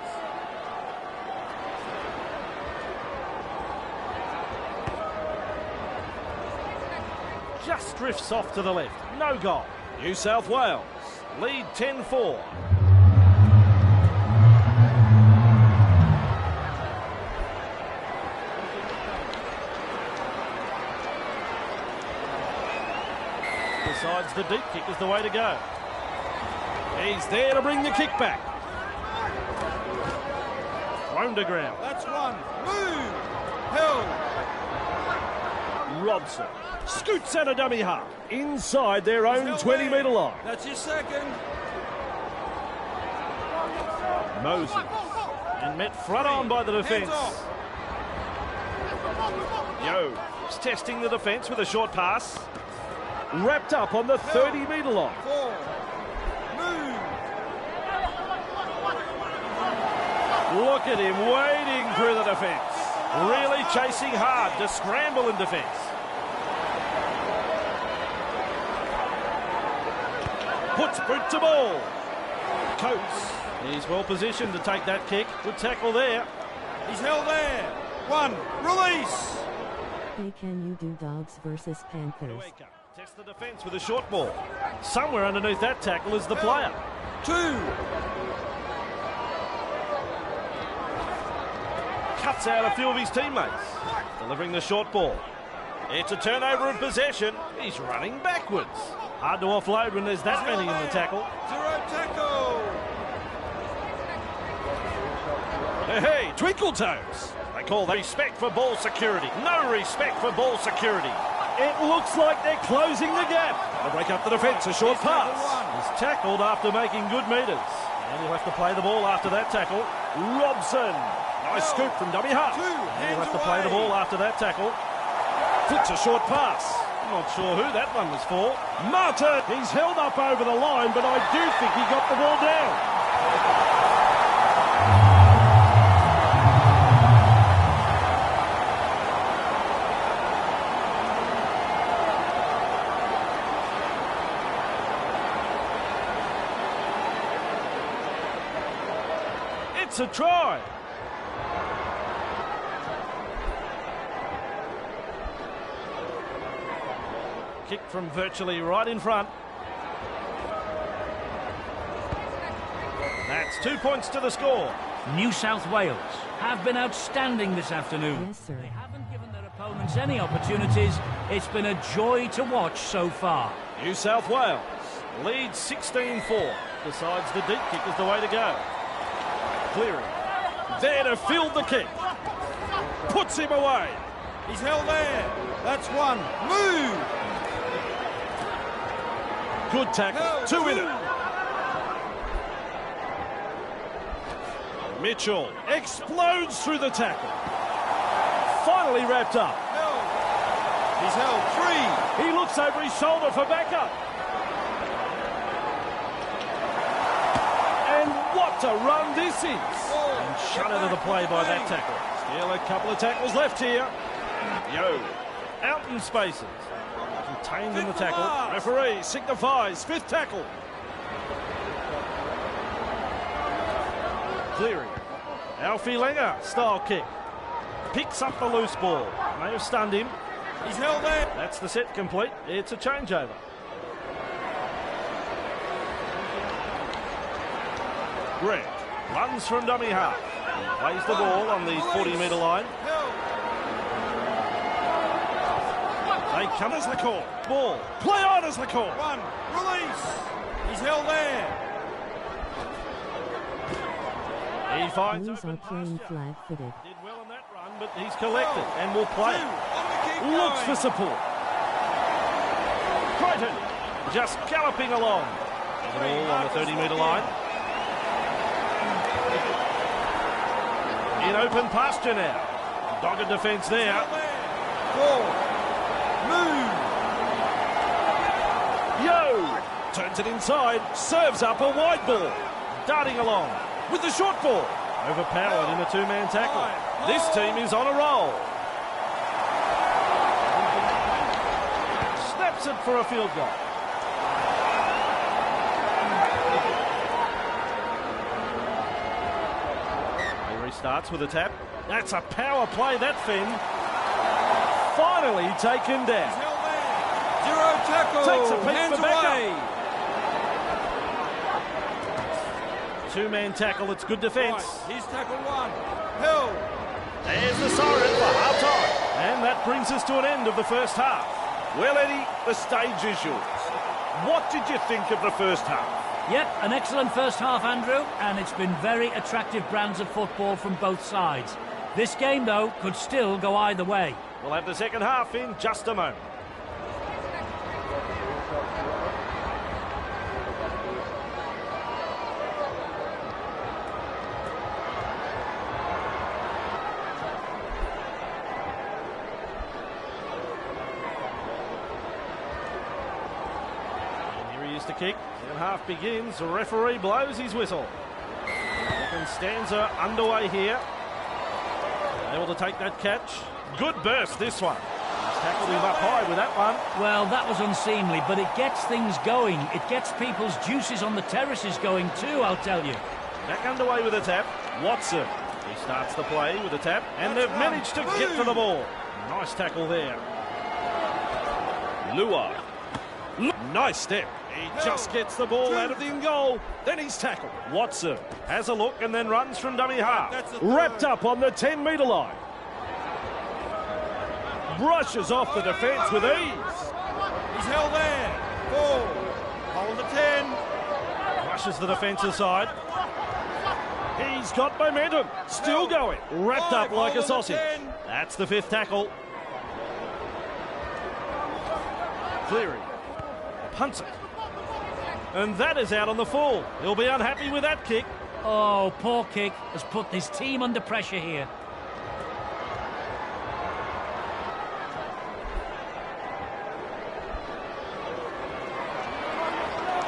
Just drifts off to the left. No goal. New South Wales lead 10-4. Decides the deep kick is the way to go. He's there to bring the kick back. Thrown to ground. That's 1. Move. Held. Robson scoots out a dummy half inside their own 20-metre line. That's your second. Moses and met front on by the defence. Yo is testing the defence with a short pass. Wrapped up on the 30-metre line. 4. Move. Look at him wading through the defence. Really chasing hard to scramble in defence. Puts boot to ball. Coates. He's well positioned to take that kick. Good tackle there. He's held there. 1. Release. Hey, can you do Dogs versus Panthers? Test the defence with a short ball. Somewhere underneath that tackle is the player. 2. Cuts out a few of his teammates. Delivering the short ball. It's a turnover of possession. He's running backwards. Hard to offload when there's that many in the tackle. 0 tackle. Hey, twinkle toes. They call that respect for ball security. No respect for ball security. It looks like they're closing the gap. They break up the defence, a short pass. He's tackled after making good metres. And he'll have to play the ball after that tackle. Robson. Nice scoop from dummy half. And he'll have to play the ball after that tackle. Flicks a short pass. I'm not sure who that one was for. Martin. He's held up over the line, but I do think he got the ball down. It's a try. Kick from virtually right in front. That's 2 points to the score. New South Wales have been outstanding this afternoon. Yes, sir. They haven't given their opponents any opportunities. It's been a joy to watch so far. New South Wales leads 16-4. Decides the deep kick is the way to go. Clearing. There to field the kick. Puts him away. He's held there. That's 1. Move. Good tackle. 2 in it. Mitchell explodes through the tackle. Finally wrapped up. He's held 3. He looks over his shoulder for backup. And what a run this is. And shut out of the play by that tackle. Still a couple of tackles left here. Yo, out in spaces. Contained in the tackle. Referee signifies 5th tackle. Clearing. Alfie Langer style kick. Picks up the loose ball. May have stunned him. He's held there. That's the set complete. It's a changeover. Greg runs from dummy half. He plays the ball on the 40-metre line. They come as the call. Ball. Play on as the call. One. Release. He's held there. He finds Blues are open playing pasture. flag-footed. Did well in that run, but he's collected and will play. Two. On the kick Looks going. for support. Crichton just galloping along. The ball on the 30-metre line. In open pasture now. Dogged defence there. Four. Move. Yo! Turns it inside. Serves up a wide ball. Darting along with the short ball. Overpowered in a two-man tackle. This team is on a roll. Snaps it for a field goal. He restarts with a tap. That's a power play, that Finn. Finally taken down. Held there. Zero tackle. Takes a peek Hands for backup. away. Two-man tackle, it's good defence. Right. Here's tackle one. Held. There's the siren for half-time. And that brings us to an end of the first half. Well, Eddie, the stage is yours. What did you think of the first half? Yep, an excellent first half, Andrew, and it's been very attractive brands of football from both sides. This game, though, could still go either way. We'll have the second half in just a moment. To kick. Second half begins. The referee blows his whistle. Second stanza underway here. Able to take that catch. Good burst, this one. He's tackled him up high with that one. Well, that was unseemly, but it gets things going. It gets people's juices on the terraces going too, I'll tell you. Back underway with a tap. Watson. He starts the play with a tap, and they've managed to get to the ball. Nice tackle there. Lua. Nice step. He just gets the ball out of the in goal. Then he's tackled. Watson has a look and then runs from dummy half. That's a Wrapped third. up on the 10-metre line. Brushes off the defence with ease. He's held there. Four. Hold the 10. Rushes the defence aside. He's got momentum. Still going. Wrapped up Five, like a hold on the sausage. 10. That's the fifth tackle. Cleary punts it. And that is out on the full. He'll be unhappy with that kick. Oh, poor kick has put his team under pressure here.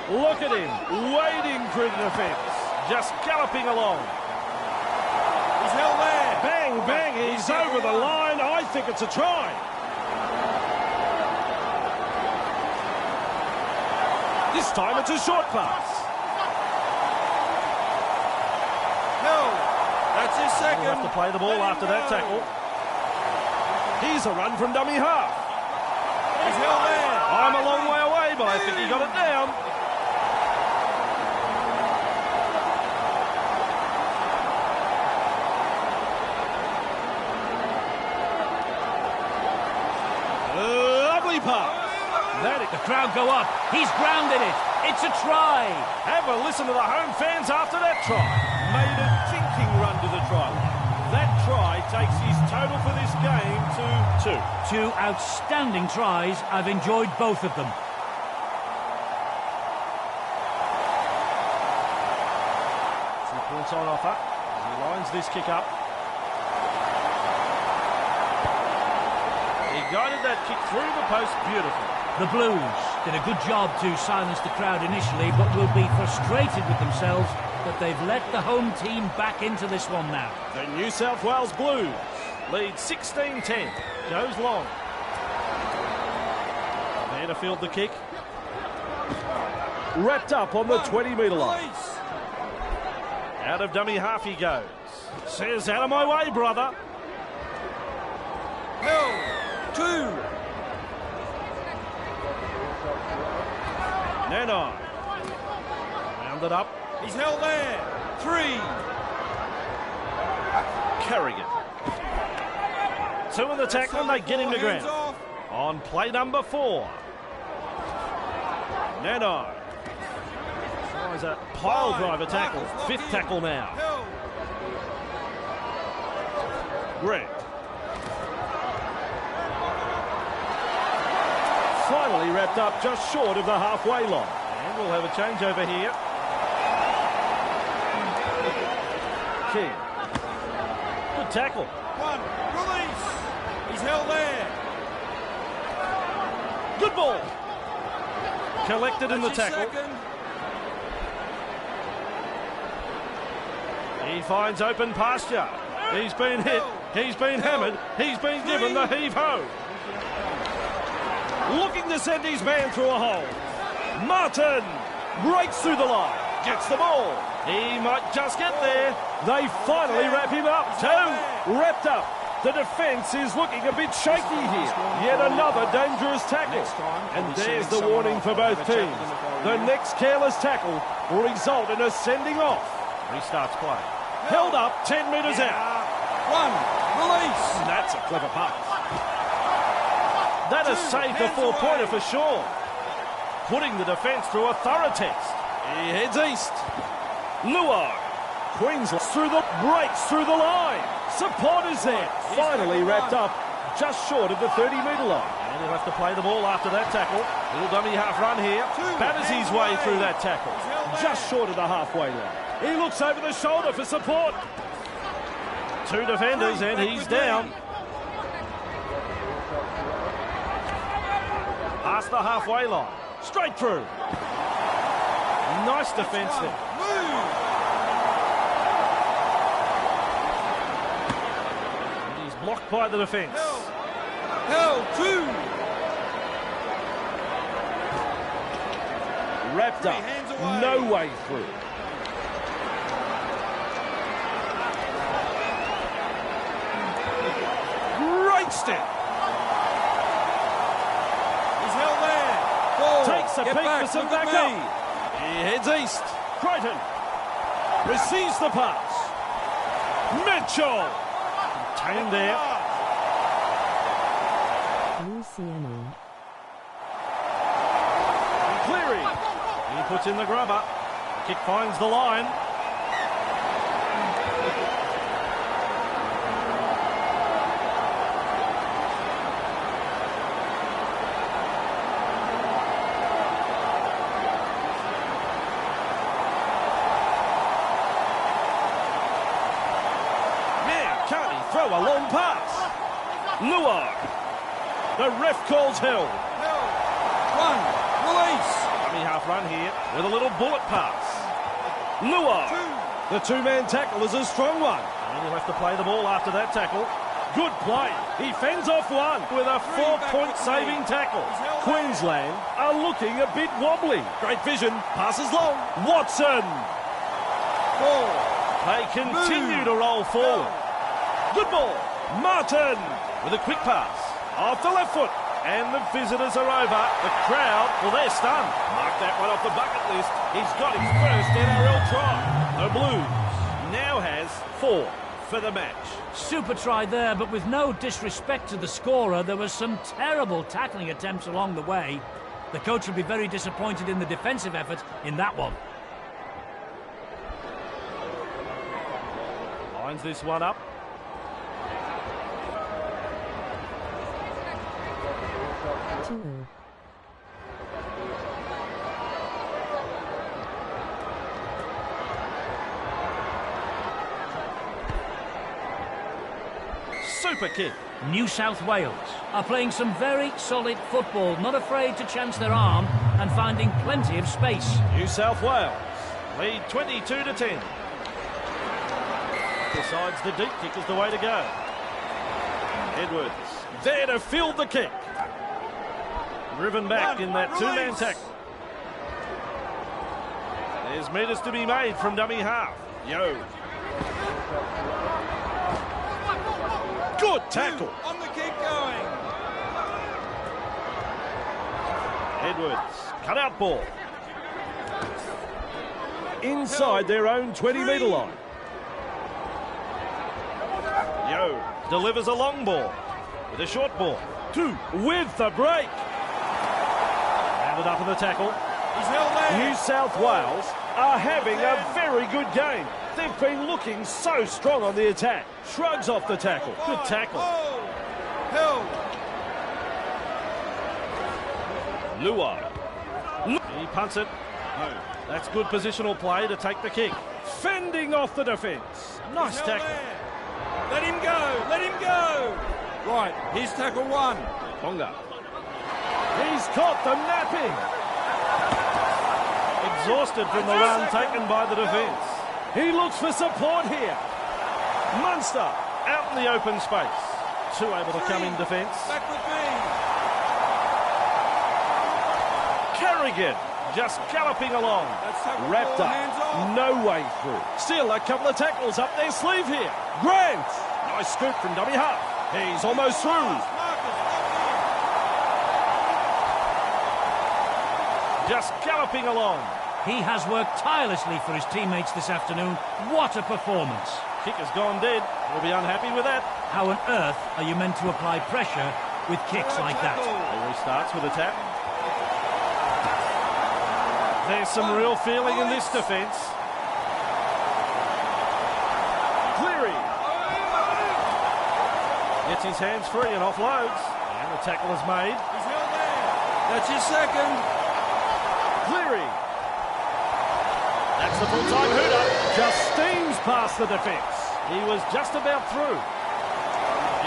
Look at him, wading through the defence. Just galloping along. He's held there. Bang, bang. He's over the line. I think it's a try. This time it's a short pass. Held. That's his He'll second. have to play the ball Let him after that go. tackle. Here's a run from dummy half. He's held there. I'm a long way away, but I think he got it down. Lovely pass. The crowd go up. He's grounded it. It's a try. Have a listen to the home fans after that try. Made a jinking run to the try line. That try takes his total for this game to 2. Two outstanding tries. I've enjoyed both of them. 2 points on offer. He lines this kick up. He guided that kick through the post beautifully. The Blues did a good job to silence the crowd initially, but will be frustrated with themselves that they've let the home team back into this one now. The New South Wales Blues Lead 16-10. Goes long. There to field the kick. wrapped up on the 20-metre line. Release. Out of dummy half he goes. Says, out of my way, brother. Held. 2. Nanai. Rounded up. He's held there. 3. Kerrigan. 2 in the tackle and they get him to Hands ground. off. On play number 4. Nano. Tries a pile driver tackle. 5th tackle now. Held. Grant. Finally wrapped up just short of the halfway line. And we'll have a change over here. King. Good tackle. 1. Release. He's held there. Good ball. Collected in the That's his tackle. second. He finds open pasture. He's been hit. He's been hammered. He's been given the heave-ho. Looking to send his man through a hole. Martin breaks through the line. Gets the ball. He might just get there. They finally wrap him up. 2 wrapped up. The defence is looking a bit shaky here. Yet another dangerous tackle. And there's the warning for both teams. The next careless tackle will result in a sending off. Restarts play. Held up 10 metres out. 1. Release. That's a clever pass. That has saved a 4-pointer for sure. Putting the defence through a thorough test. He heads east. Luai. Queensland through the breaks through the line. Support is there. Finally wrapped up just short of the 30-metre line. And he'll have to play the ball after that tackle. Little dummy half run here. Batters his way through that tackle. Just short of the halfway line. He looks over the shoulder for support. 2 defenders and he's down. Past the halfway line. Straight through. Nice defence there. Move. And he's blocked by the defence. Held. 2. Wrapped up. Hands away. No way through. Great step. He's held there. 4. Takes a Get peek back. for some Look at backup. me. He heads east. Creighton receives the pass. Mitchell contained there. Luciano. Cleary. He puts in the grubber. Kick finds the line. Throw a long pass. Luai. The ref calls held. 1. Release. Dummy half run here with a little bullet pass. Luai. 2. The 2-man tackle is a strong one. And he'll have to play the ball after that tackle. Good play. He fends off one with a 4-point saving tackle. Queensland are looking a bit wobbly. Great vision. Passes long. Watson. 4. They continue to roll forward. Good ball. Martin with a quick pass. Off the left foot. And the visitors are over. The crowd, well, they're stunned. Mark that one off the bucket list. He's got his first NRL try. The Blues now has 4 for the match. Super try there, but with no disrespect to the scorer, there was some terrible tackling attempts along the way. The coach will be very disappointed in the defensive effort in that one. Lines this one up. Super kick. New South Wales are playing some very solid football, not afraid to chance their arm and finding plenty of space. New South Wales lead 22-10. Decides the deep kick is the way to go. Edwards there to field the kick. Driven back in that 2-man tackle. There's metres to be made from dummy half. Yo. Good tackle. On the kick going. Edwards, cut out ball. inside their own 20-metre line. Yo delivers a long ball with a short ball. 2 with the break. Handed up in the tackle. He's held there. New South Wales are having a very good game. They've been looking so strong on the attack. Shrugs off the tackle. Good tackle. Held. Luai. He punts it. No. That's good positional play to take the kick. Fending off the defence. Nice Held tackle. there. Let him go. Let him go. Right, here's tackle 1. Bonga. He's caught them napping. Exhausted from the run taken by the defence. He looks for support here. Munster Out in the open space. 2 able to come in defence. Back with me. Carrigan just galloping along. That's tackle Wrapped 4, up. hands off. No way through. Still a couple of tackles up their sleeve here. Grant. Nice scoop from dummy half. He's almost through. Marcus, Just galloping along. He has worked tirelessly for his teammates this afternoon. What a performance. Kick has gone dead. We'll be unhappy with that. How on earth are you meant to apply pressure with kicks like that? He restarts with a tap. There's some real feeling in this defence. Cleary. Gets his hands free and offloads. And the tackle is made. He's held there. That's your second. Cleary. That's the full-time hooter. Just steams past the defence. He was just about through.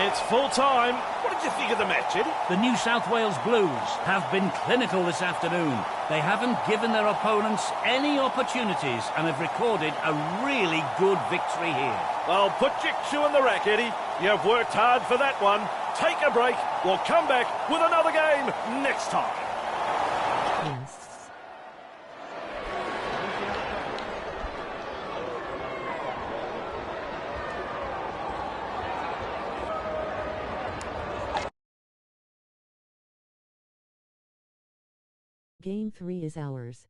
It's full time. What did you think of the match, Eddie? The New South Wales Blues have been clinical this afternoon. They haven't given their opponents any opportunities and have recorded a really good victory here. Well, put your shoe in the rack, Eddie. You've worked hard for that one. Take a break. We'll come back with another game next time. Yes. Game 3 is ours.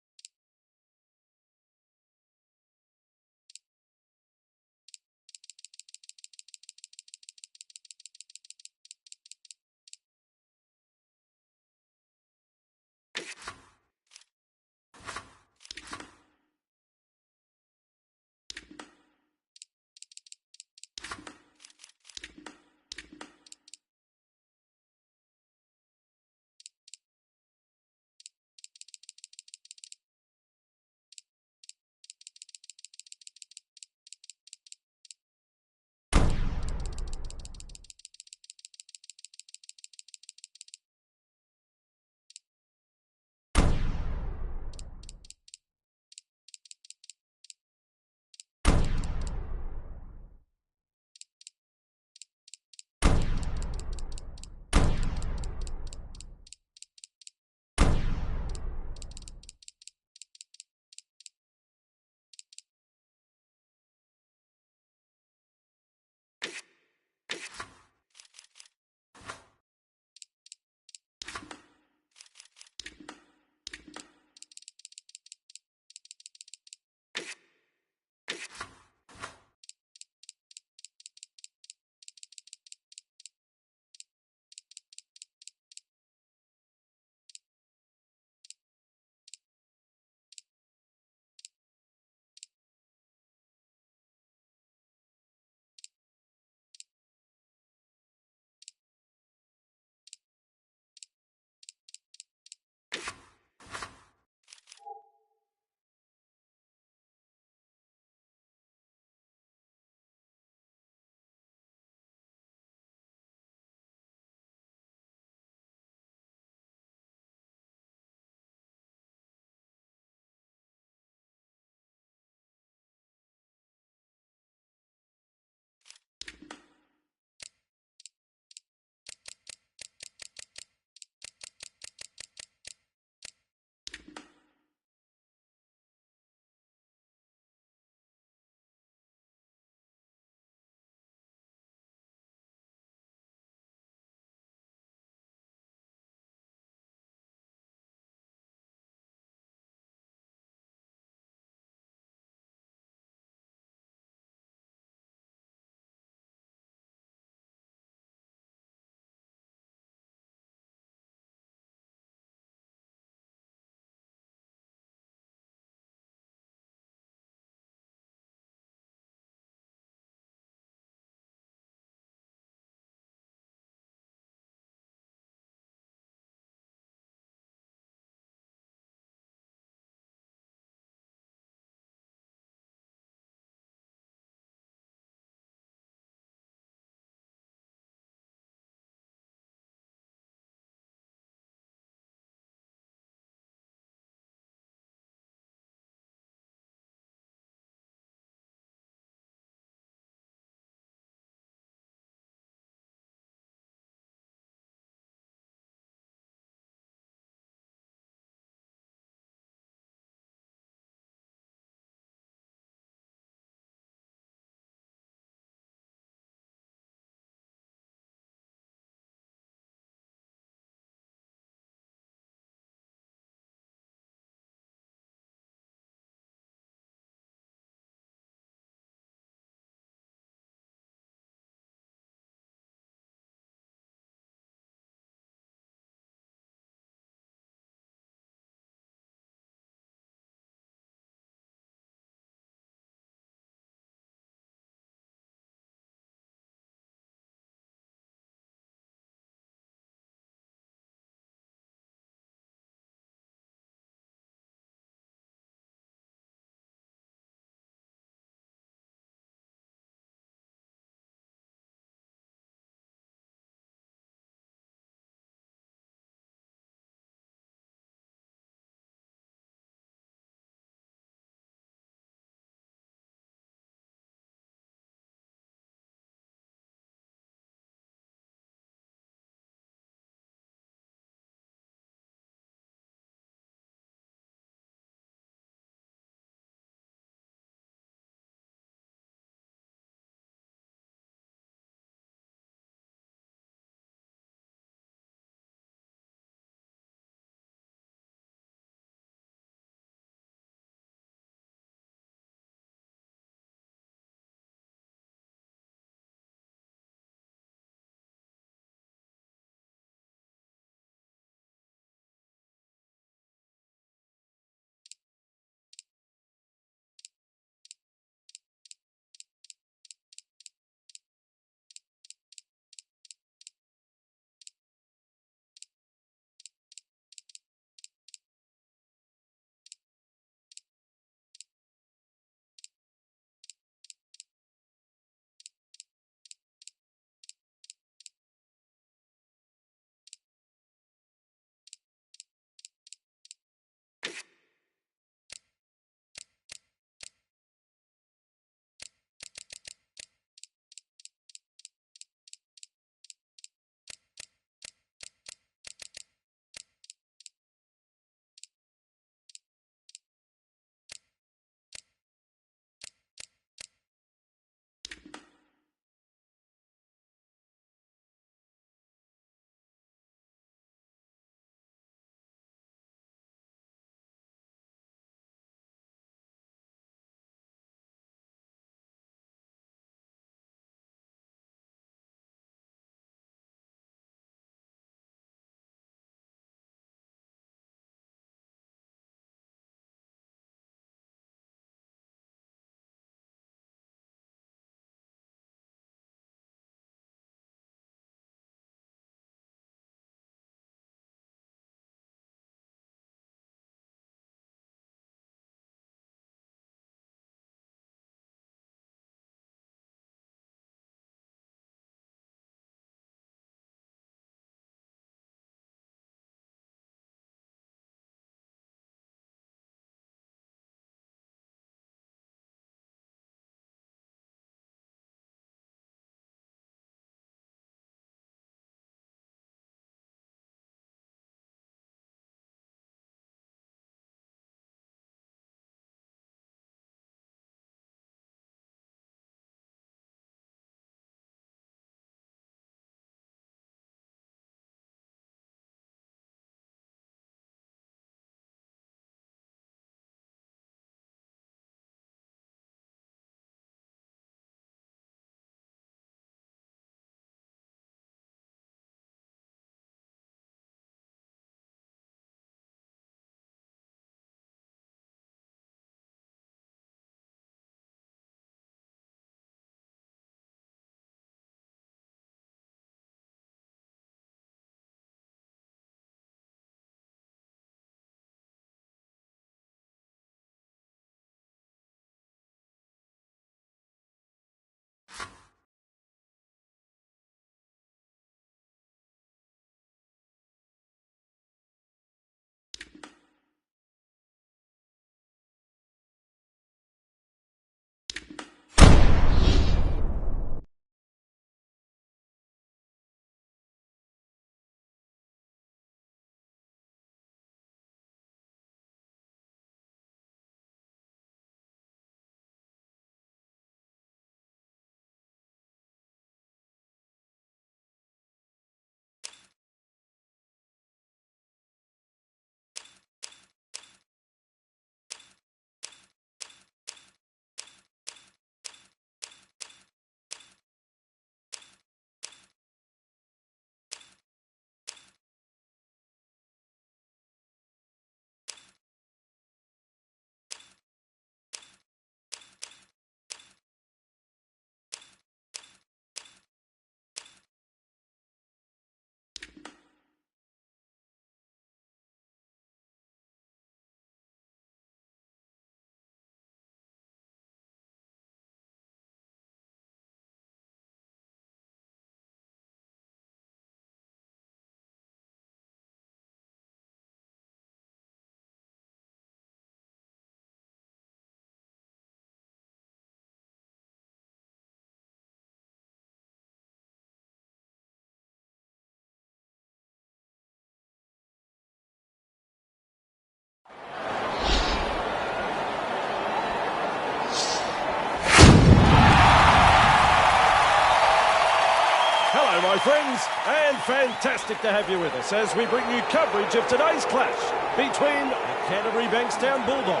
friends, and fantastic to have you with us as we bring you coverage of today's clash between the Canterbury Bankstown Bulldogs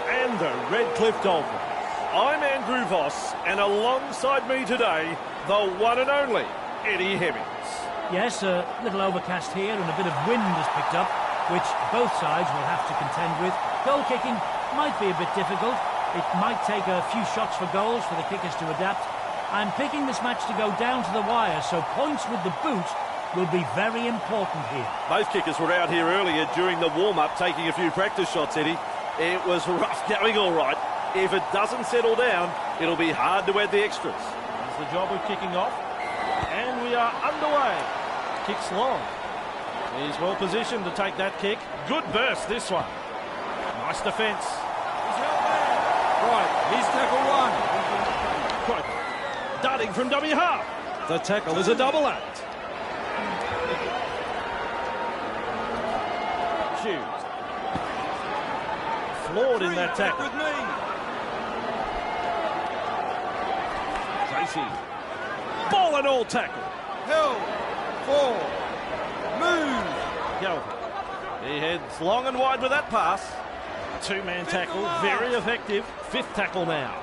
and the Redcliffe Dolphins. I'm Andrew Voss, and alongside me today, the one and only Eddie Hemmings. Yes, a little overcast here and a bit of wind has picked up, which both sides will have to contend with. Goal kicking might be a bit difficult. It might take a few shots for goals for the kickers to adapt. I'm picking this match to go down to the wire, so points with the boot will be very important here. Both kickers were out here earlier during the warm-up taking a few practice shots, Eddie. It was rough going all right. If it doesn't settle down, it'll be hard to add the extras. That's the job of kicking off. And we are underway. Kicks long. He's well positioned to take that kick. Good burst, this one. Nice defence. He's held there. Right, he's tackle one. Right. Darting from dummy half. The tackle is a double act. Shoot. Flawed in that tackle. With me. Tracy. Ball and all tackle. Held. 4. Move. Go. He heads long and wide with that pass. Two-man tackle, very effective. Fifth tackle now.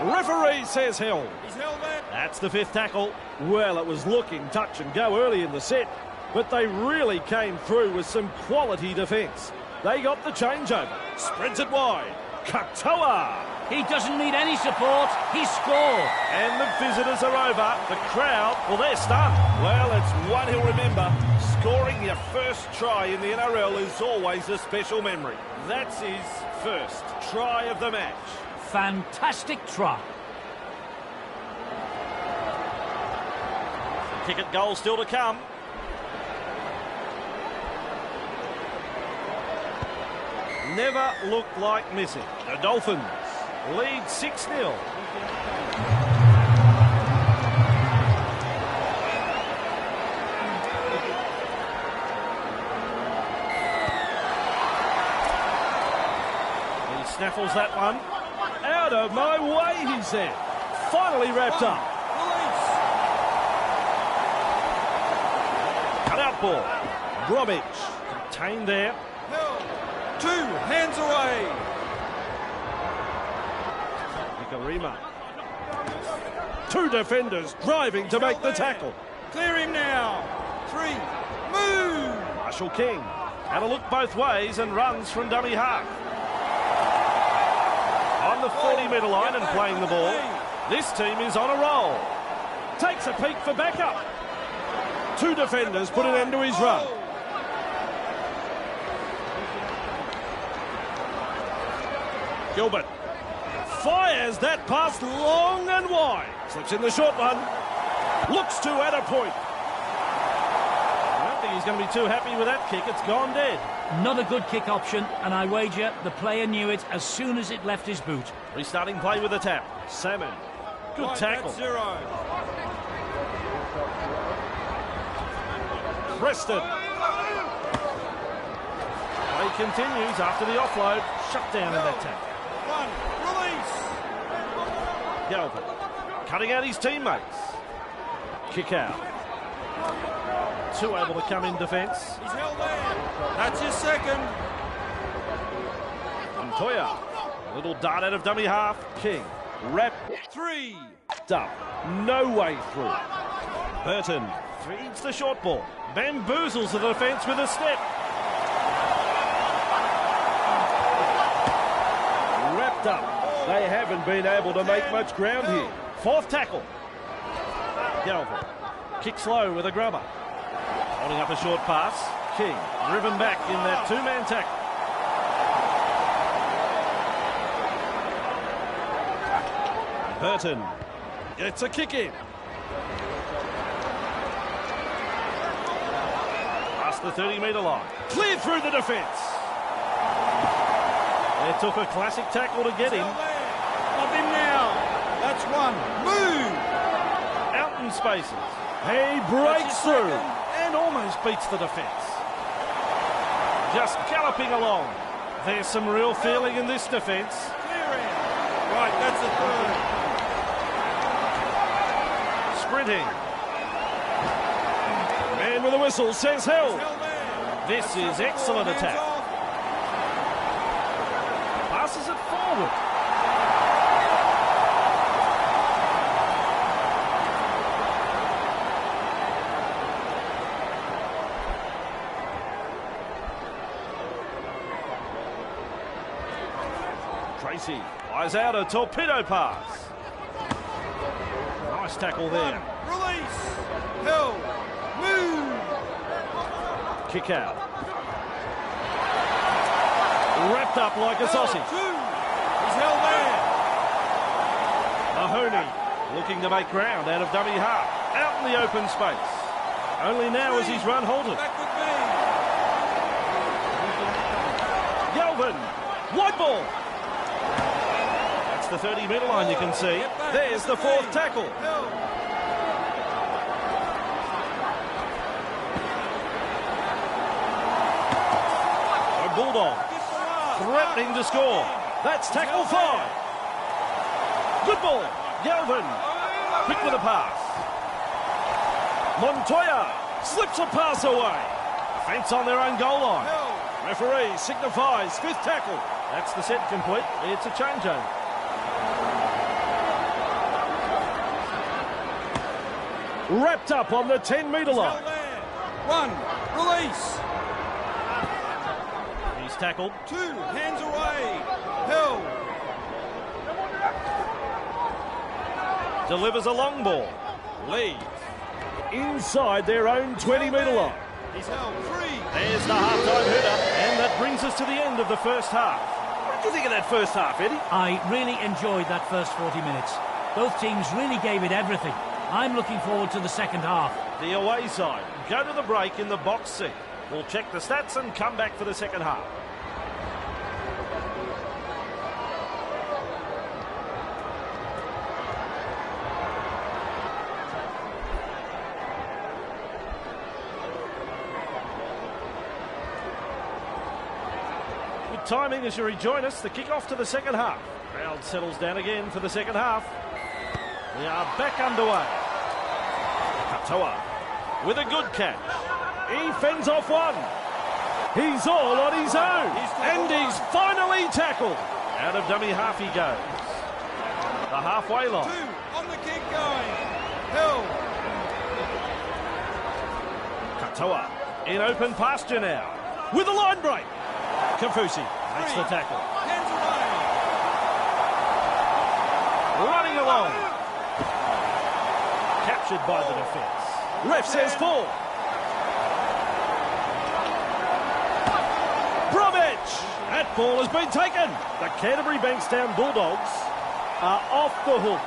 Referee says held. He's held there. That's the fifth tackle. Well, it was looking touch and go early in the set, but they really came through with some quality defence. They got the changeover. Spreads it wide. Katoa. He doesn't need any support. He scored. And the visitors are over. The crowd, well, they're stunned. Well, it's one he'll remember. Scoring your first try in the NRL is always a special memory. That's his first try of the match. Fantastic try. Kick at goal still to come. Never looked like missing. The Dolphins lead 6-0. He snaffles that one. Out of my way, he said. Finally wrapped up. Cut out ball. Bromwich contained there. Held. 2 hands away. Nikarima. 2 defenders driving to make the tackle. Clear him now. 3. Move. Marshall King had a look both ways and runs from dummy half. On the 40-metre line and playing the ball. This team is on a roll. Takes a peek for backup. 2 defenders put an end to his run. Gilbert fires that pass long and wide. Slips in the short one. Looks to add a point. I don't think he's going to be too happy with that kick. It's gone dead. Not a good kick option, and I wager the player knew it as soon as it left his boot. Restarting play with a tap. Salmon. Good Right, tackle. that's 0. Preston. Play continues after the offload. Shut down in that tackle. 1. Release. Galvin cutting out his teammates. Kick out. 2 able to come in defence. He's held there. That's his second. Montoya. A little dart out of dummy half. King. Wrapped 3. up. No way through. Burton. Feeds the short ball. Bamboozles the defence with a step. Wrapped up. They haven't been able to make much ground here. Fourth tackle. Galvin. Kicks low with a grubber. Holding up a short pass. King. Driven back in that 2-man tackle. Burton. It's a kick in. Past the 30-metre line. Cleared through the defence. It took a classic tackle to get him. Up him now. That's 1. Move. Out in spaces. He breaks through. And almost beats the defence. Just galloping along. There's some real feeling in this defence. Clear Clear him. Right, that's the third. Sprinting. Man with a whistle says held. Held there. This is excellent Hands attack. off. Passes it forward. Tracy eyes out a torpedo pass. Nice tackle there. Release. Held. Move. Kick out. Wrapped up like a sausage. Two. He's held there. Mahoney looking to make ground out of dummy half. Out in the open space. Only now is his run halted. Back with me. Galvin. Wide ball. That's the 30-metre line, you can see. There's the fourth tackle. Held. A Bulldog threatening to score. That's tackle 5. Good ball. Galvin. Quick with a pass. Montoya slips a pass away. Defence on their own goal line. Referee signifies 5th tackle. That's the set complete. It's a changeover. Wrapped up on the 10-metre line. Held there. One. Release. He's tackled. Two. Hands away. Held. Delivers a long ball. Lead. Inside their own 20-metre line. He's held. Three. There's the half-time header. And that brings us to the end of the first half. What did you think of that first half, Eddie? I really enjoyed that first 40 minutes. Both teams really gave it everything. I'm looking forward to the second half. The away side go to the break in the box seat. We'll check the stats and come back for the second half. Good timing as you rejoin us. The kick-off to the second half. Crowd settles down again for the second half. We are back underway. Katoa with a good catch. He fends off one. He's all on his own. And he's finally tackled. Out of dummy half he goes. The halfway line. Two. On the kick going. Held. Katoa in open pasture now. With a line break. Kafusi makes the tackle. Hands away. Running along. Captured by the defence. Ref says 4. Bromwich! That ball has been taken. The Canterbury Bankstown Bulldogs are off the hook.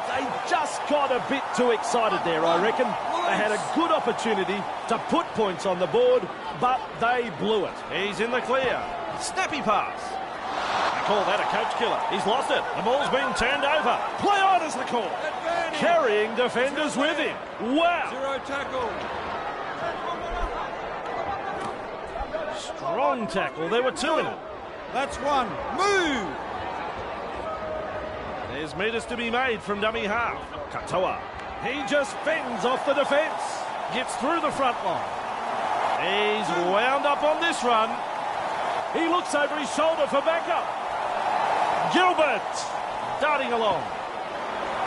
They just got a bit too excited there, I reckon. They had a good opportunity to put points on the board, but they blew it. He's in the clear. Snappy pass. They call that a coach killer. He's lost it. The ball's been turned over. Play on is the call. Advantage. Carrying defenders with him. Wow. Zero tackle. Strong tackle. There were 2 in it. That's one. Move. There's metres to be made from dummy half. Katoa. He just fends off the defence. Gets through the front line. He's wound up on this run. He looks over his shoulder for backup. Gilbert darting along.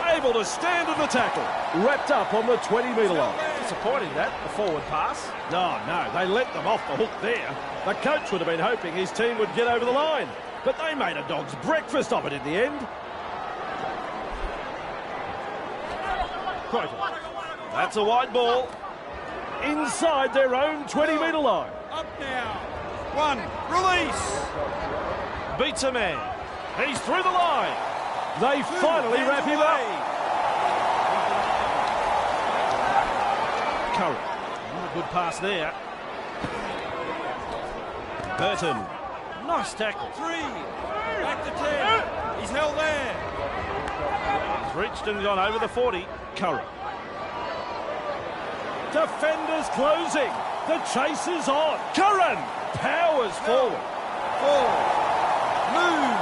Able to stand in the tackle. Wrapped up on the 20-metre line. Disappointing that, the forward pass. No, they let them off the hook there. The coach would have been hoping his team would get over the line. But they made a dog's breakfast of it in the end. That's a wide ball. Inside their own 20-metre line. Up now. One. Release. Beats a man. He's through the line. They finally wrap him up. Curry. A good pass there. Burton. Nice tackle. Three. Back to 10. He's held there. He's reached and gone over the 40. Curry. Defenders closing. The chase is on. Curran powers forward. 4. Move.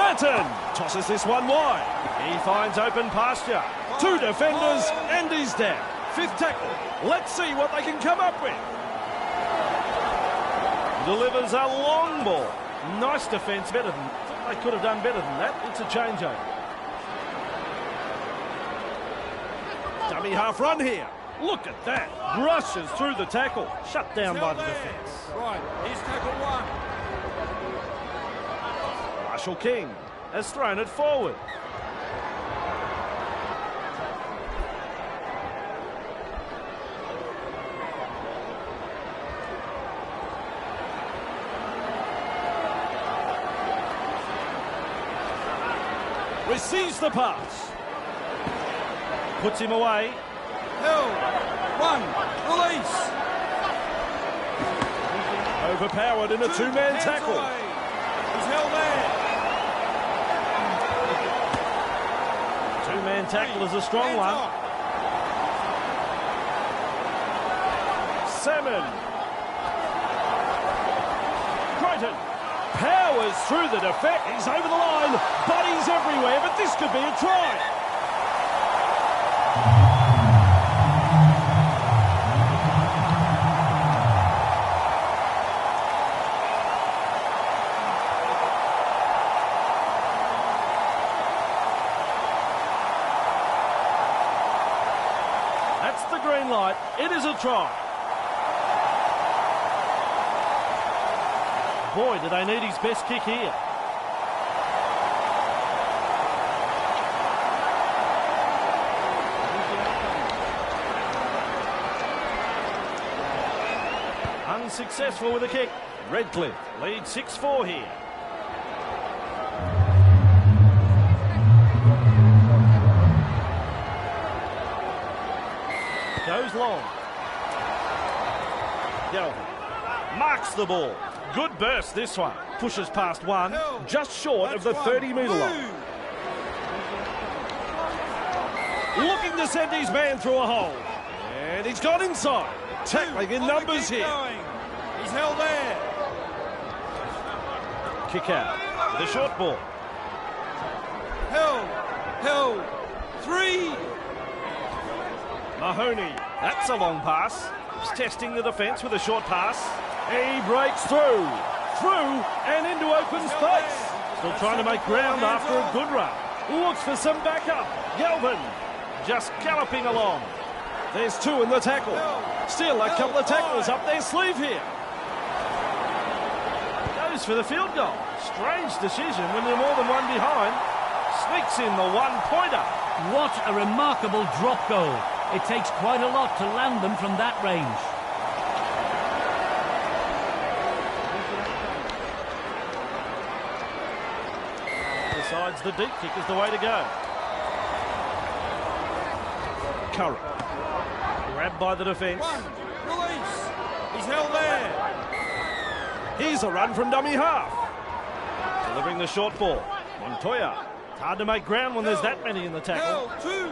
Batten tosses this one wide. He finds open pasture. 2 defenders and he's down. 5th tackle. Let's see what they can come up with. Delivers a long ball. Nice defence, better than... They could have done better than that. It's a changeover. Dummy half run here. Look at that. Rushes through the tackle. Shut down by the defence. Right, here's tackle 1. Marshall King has thrown it forward. Receives the pass. Puts him away. Held. 1. Release. Overpowered in a 2-man hands tackle. away. He's held there. 2-man tackle is a strong Hands one. off. Salmon. Creighton powers through the defence. He's over the line. Bodies everywhere, but this could be a try. That's the green light. It is a try. Boy, do they need his best kick here. Unsuccessful with a kick. Redcliffe leads 6-4 here. Goes long. Galvin marks the ball. Good burst this one. Pushes past one, just short of the 30-metre line. Looking to send his man through a hole. And he's got inside. Tackling in numbers here. He's held there. Kick out. The short ball. Held. 3. Mahoney. That's a long pass. He's testing the defence with a short pass. He breaks through and into open space. Still trying to make ground after a good run. Looks for some backup. Galvin just galloping along. There's 2 in the tackle. Still a couple of tackles up their sleeve here. Goes for the field goal. Strange decision when they're more than one behind. Sneaks in the 1-pointer. What a remarkable drop goal. It takes quite a lot to land them from that range. Decides the deep kick is the way to go. Curran. Grabbed by the defence. 1. Release. He's held there. Here's a run from dummy half. Delivering the short ball. Montoya. It's hard to make ground when there's that many in the tackle. Held. 2.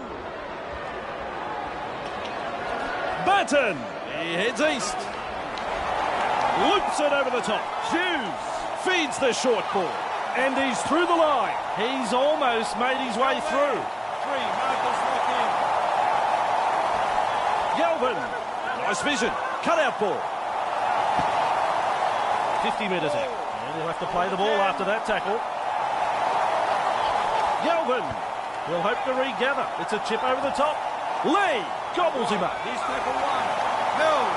Batten. He heads east. Loops it over the top. Hughes feeds the short ball. And he's through the line. He's almost made his way through. 3. Marcus lock in. Galvin. Nice vision. Cut-out ball. 50 metres out. And he'll have to play the ball after that tackle. Galvin will hope to regather. It's a chip over the top. Lee gobbles him up. Here's tackle 1. Held.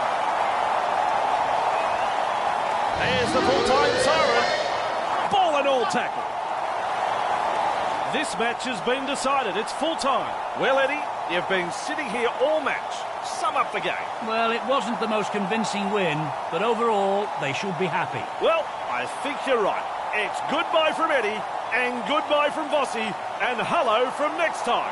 There's the full-time siren. Ball and all tackle. This match has been decided. It's full-time. Well, Eddie, you've been sitting here all match. Sum up the game. Well, it wasn't the most convincing win, but overall, they should be happy. Well, I think you're right. It's goodbye from Eddie and goodbye from Vossi and hello from next time.